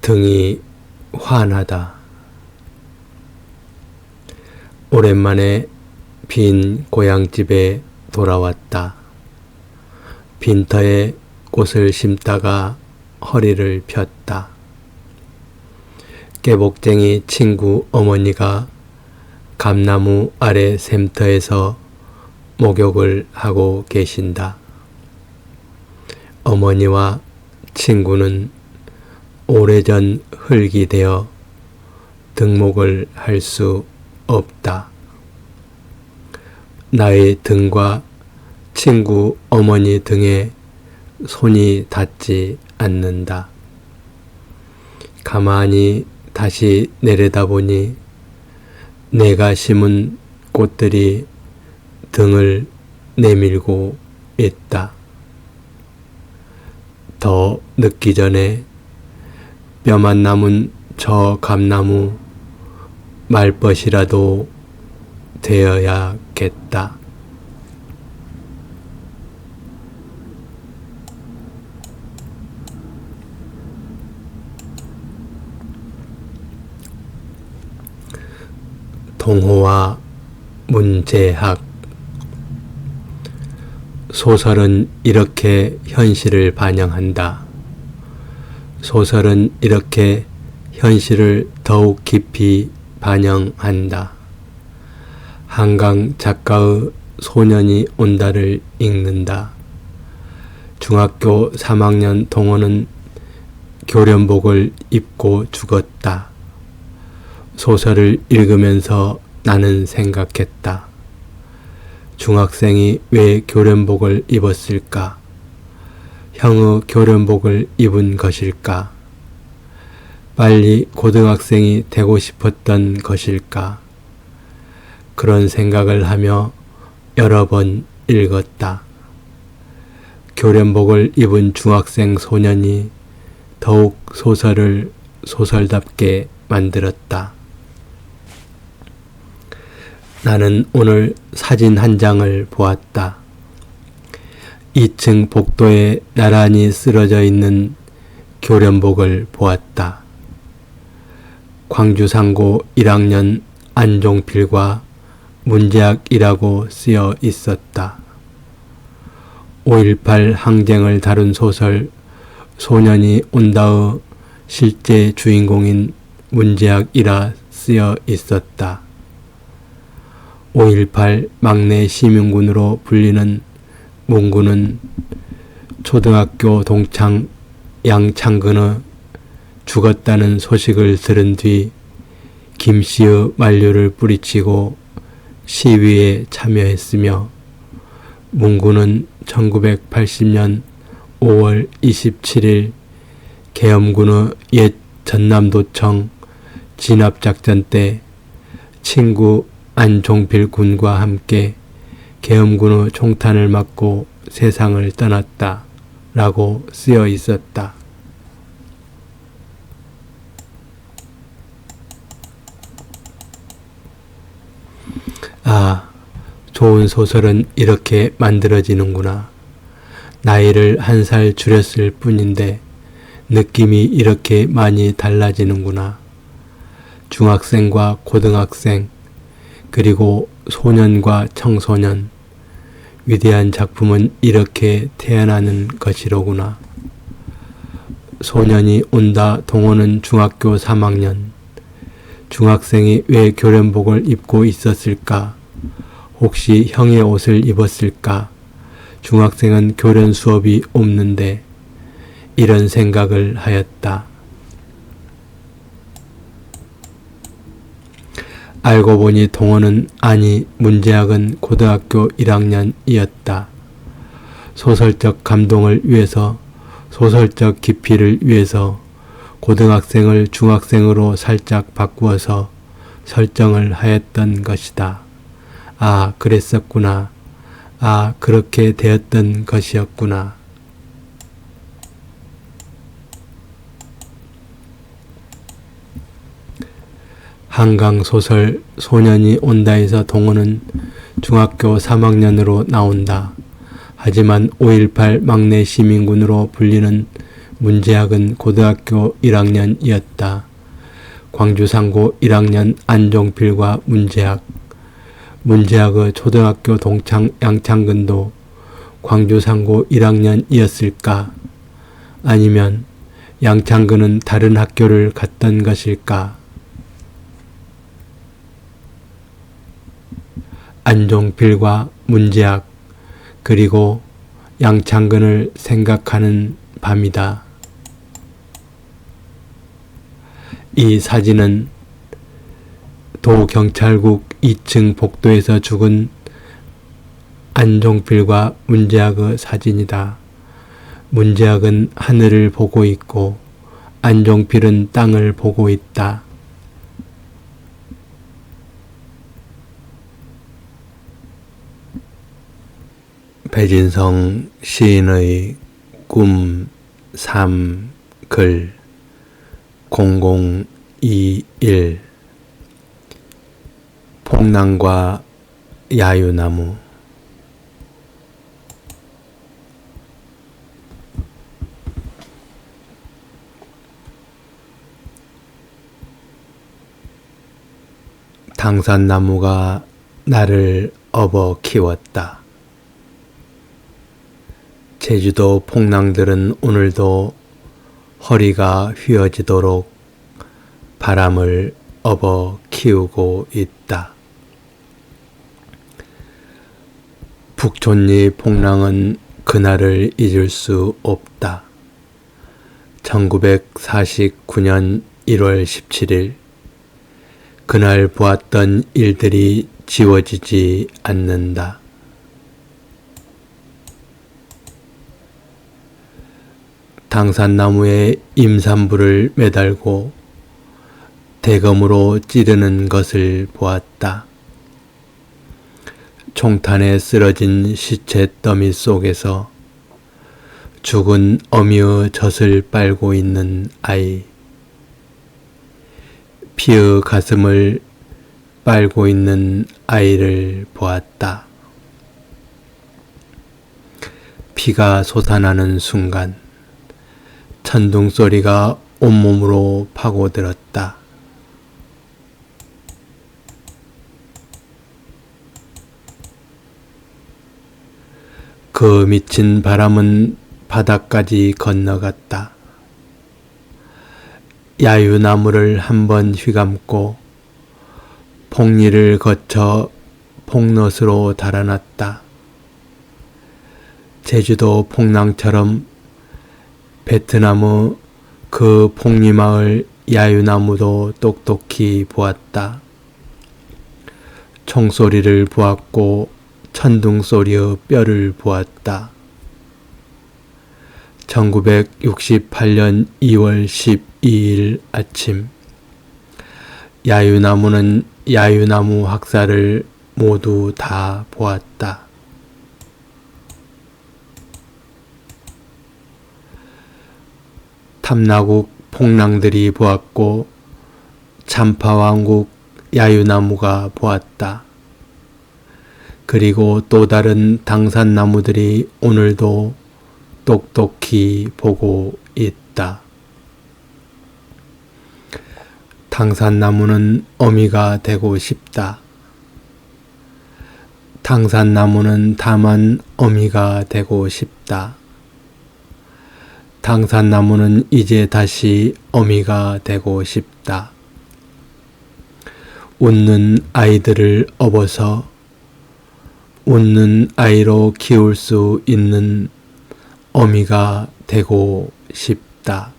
등이 환하다. 오랜만에 빈 고향집에 돌아왔다. 빈터에 꽃을 심다가 허리를 폈다. 깨복쟁이 친구 어머니가 감나무 아래 샘터에서 목욕을 하고 계신다. 어머니와 친구는 오래전 흙이 되어 등목을 할 수 없다. 나의 등과 친구 어머니 등에 손이 닿지 않는다. 가만히 다시 내려다보니 내가 심은 꽃들이 등을 내밀고 있다. 더 늦기 전에 뼈만 남은 저 감나무 말벗이라도 되어야겠다. 동호와 문제학. 소설은 이렇게 현실을 반영한다. 소설은 이렇게 현실을 더욱 깊이 반영한다. 한강 작가의 소년이 온다를 읽는다. 중학교 3학년 동호는 교련복을 입고 죽었다. 소설을 읽으면서 나는 생각했다. 중학생이 왜 교련복을 입었을까? 형의 교련복을 입은 것일까? 빨리 고등학생이 되고 싶었던 것일까? 그런 생각을 하며 여러 번 읽었다. 교련복을 입은 중학생 소년이 더욱 소설을 소설답게 만들었다. 나는 오늘 사진 한 장을 보았다. 2층 복도에 나란히 쓰러져 있는 교련복을 보았다. 광주상고 1학년 안종필과 문제학이라고 쓰여 있었다. 5.18 항쟁을 다룬 소설 소년이 온다의 실제 주인공인 문제학이라 쓰여 있었다. 5.18 막내 시민군으로 불리는 문군은 초등학교 동창 양창근의 죽었다는 소식을 들은 뒤 김씨의 만류를 뿌리치고 시위에 참여했으며 문군은 1980년 5월 27일 계엄군의 옛 전남도청 진압작전 때 친구 안종필 군과 함께 계엄군의 총탄을 맞고 세상을 떠났다 라고 쓰여 있었다. 아, 좋은 소설은 이렇게 만들어지는구나. 나이를 1살 줄였을 뿐인데 느낌이 이렇게 많이 달라지는구나. 중학생과 고등학생, 그리고 소년과 청소년, 위대한 작품은 이렇게 태어나는 것이로구나. 소년이 온다 동호는 중학교 3학년. 중학생이 왜 교련복을 입고 있었을까? 혹시 형의 옷을 입었을까? 중학생은 교련 수업이 없는데 이런 생각을 하였다. 알고 보니 동호는 아니 문제학은 고등학교 1학년이었다. 소설적 감동을 위해서, 소설적 깊이를 위해서 고등학생을 중학생으로 살짝 바꾸어서 설정을 하였던 것이다. 아, 그랬었구나. 아, 그렇게 되었던 것이었구나. 한강소설 소년이 온다에서 동호는 중학교 3학년으로 나온다. 하지만 5.18 막내 시민군으로 불리는 문제학은 고등학교 1학년이었다. 광주상고 1학년 안종필과 문제학의 초등학교 동창 양창근도 광주상고 1학년이었을까? 아니면 양창근은 다른 학교를 갔던 것일까? 안종필과 문제학 그리고 양창근을 생각하는 밤이다. 이 사진은 도경찰국 2층 복도에서 죽은 안종필과 문제학의 사진이다. 문제학은 하늘을 보고 있고 안종필은 땅을 보고 있다. 배진성 시인의 꿈 3 글 0021 폭랑과 야유나무. 당산나무가 나를 업어 키웠다. 제주도 폭랑들은 오늘도 허리가 휘어지도록 바람을 업어 키우고 있다. 북촌리 폭랑은 그날을 잊을 수 없다. 1949년 1월 17일 그날 보았던 일들이 지워지지 않는다. 당산나무에 임산부를 매달고 대검으로 찌르는 것을 보았다. 총탄에 쓰러진 시체 더미 속에서 죽은 어미의 젖을 빨고 있는 아이, 피의 가슴을 빨고 있는 아이를 보았다. 피가 솟아나는 순간 천둥 소리가 온몸으로 파고들었다. 그 미친 바람은 바다까지 건너갔다. 야유나무를 한번 휘감고 폭리를 거쳐 폭넛으로 달아났다. 제주도 폭랑처럼 베트남의 그 폭리마을 야유나무도 똑똑히 보았다. 총소리를 보았고 천둥소리의 뼈를 보았다. 1968년 2월 12일 아침, 야유나무는 야유나무 학살을 모두 다 보았다. 탐나국 폭랑들이 보았고 참파왕국 야유나무가 보았다. 그리고 또 다른 당산나무들이 오늘도 똑똑히 보고 있다. 당산나무는 어미가 되고 싶다. 당산나무는 다만 어미가 되고 싶다. 당산나무는 이제 다시 어미가 되고 싶다. 웃는 아이들을 업어서 웃는 아이로 키울 수 있는 어미가 되고 싶다.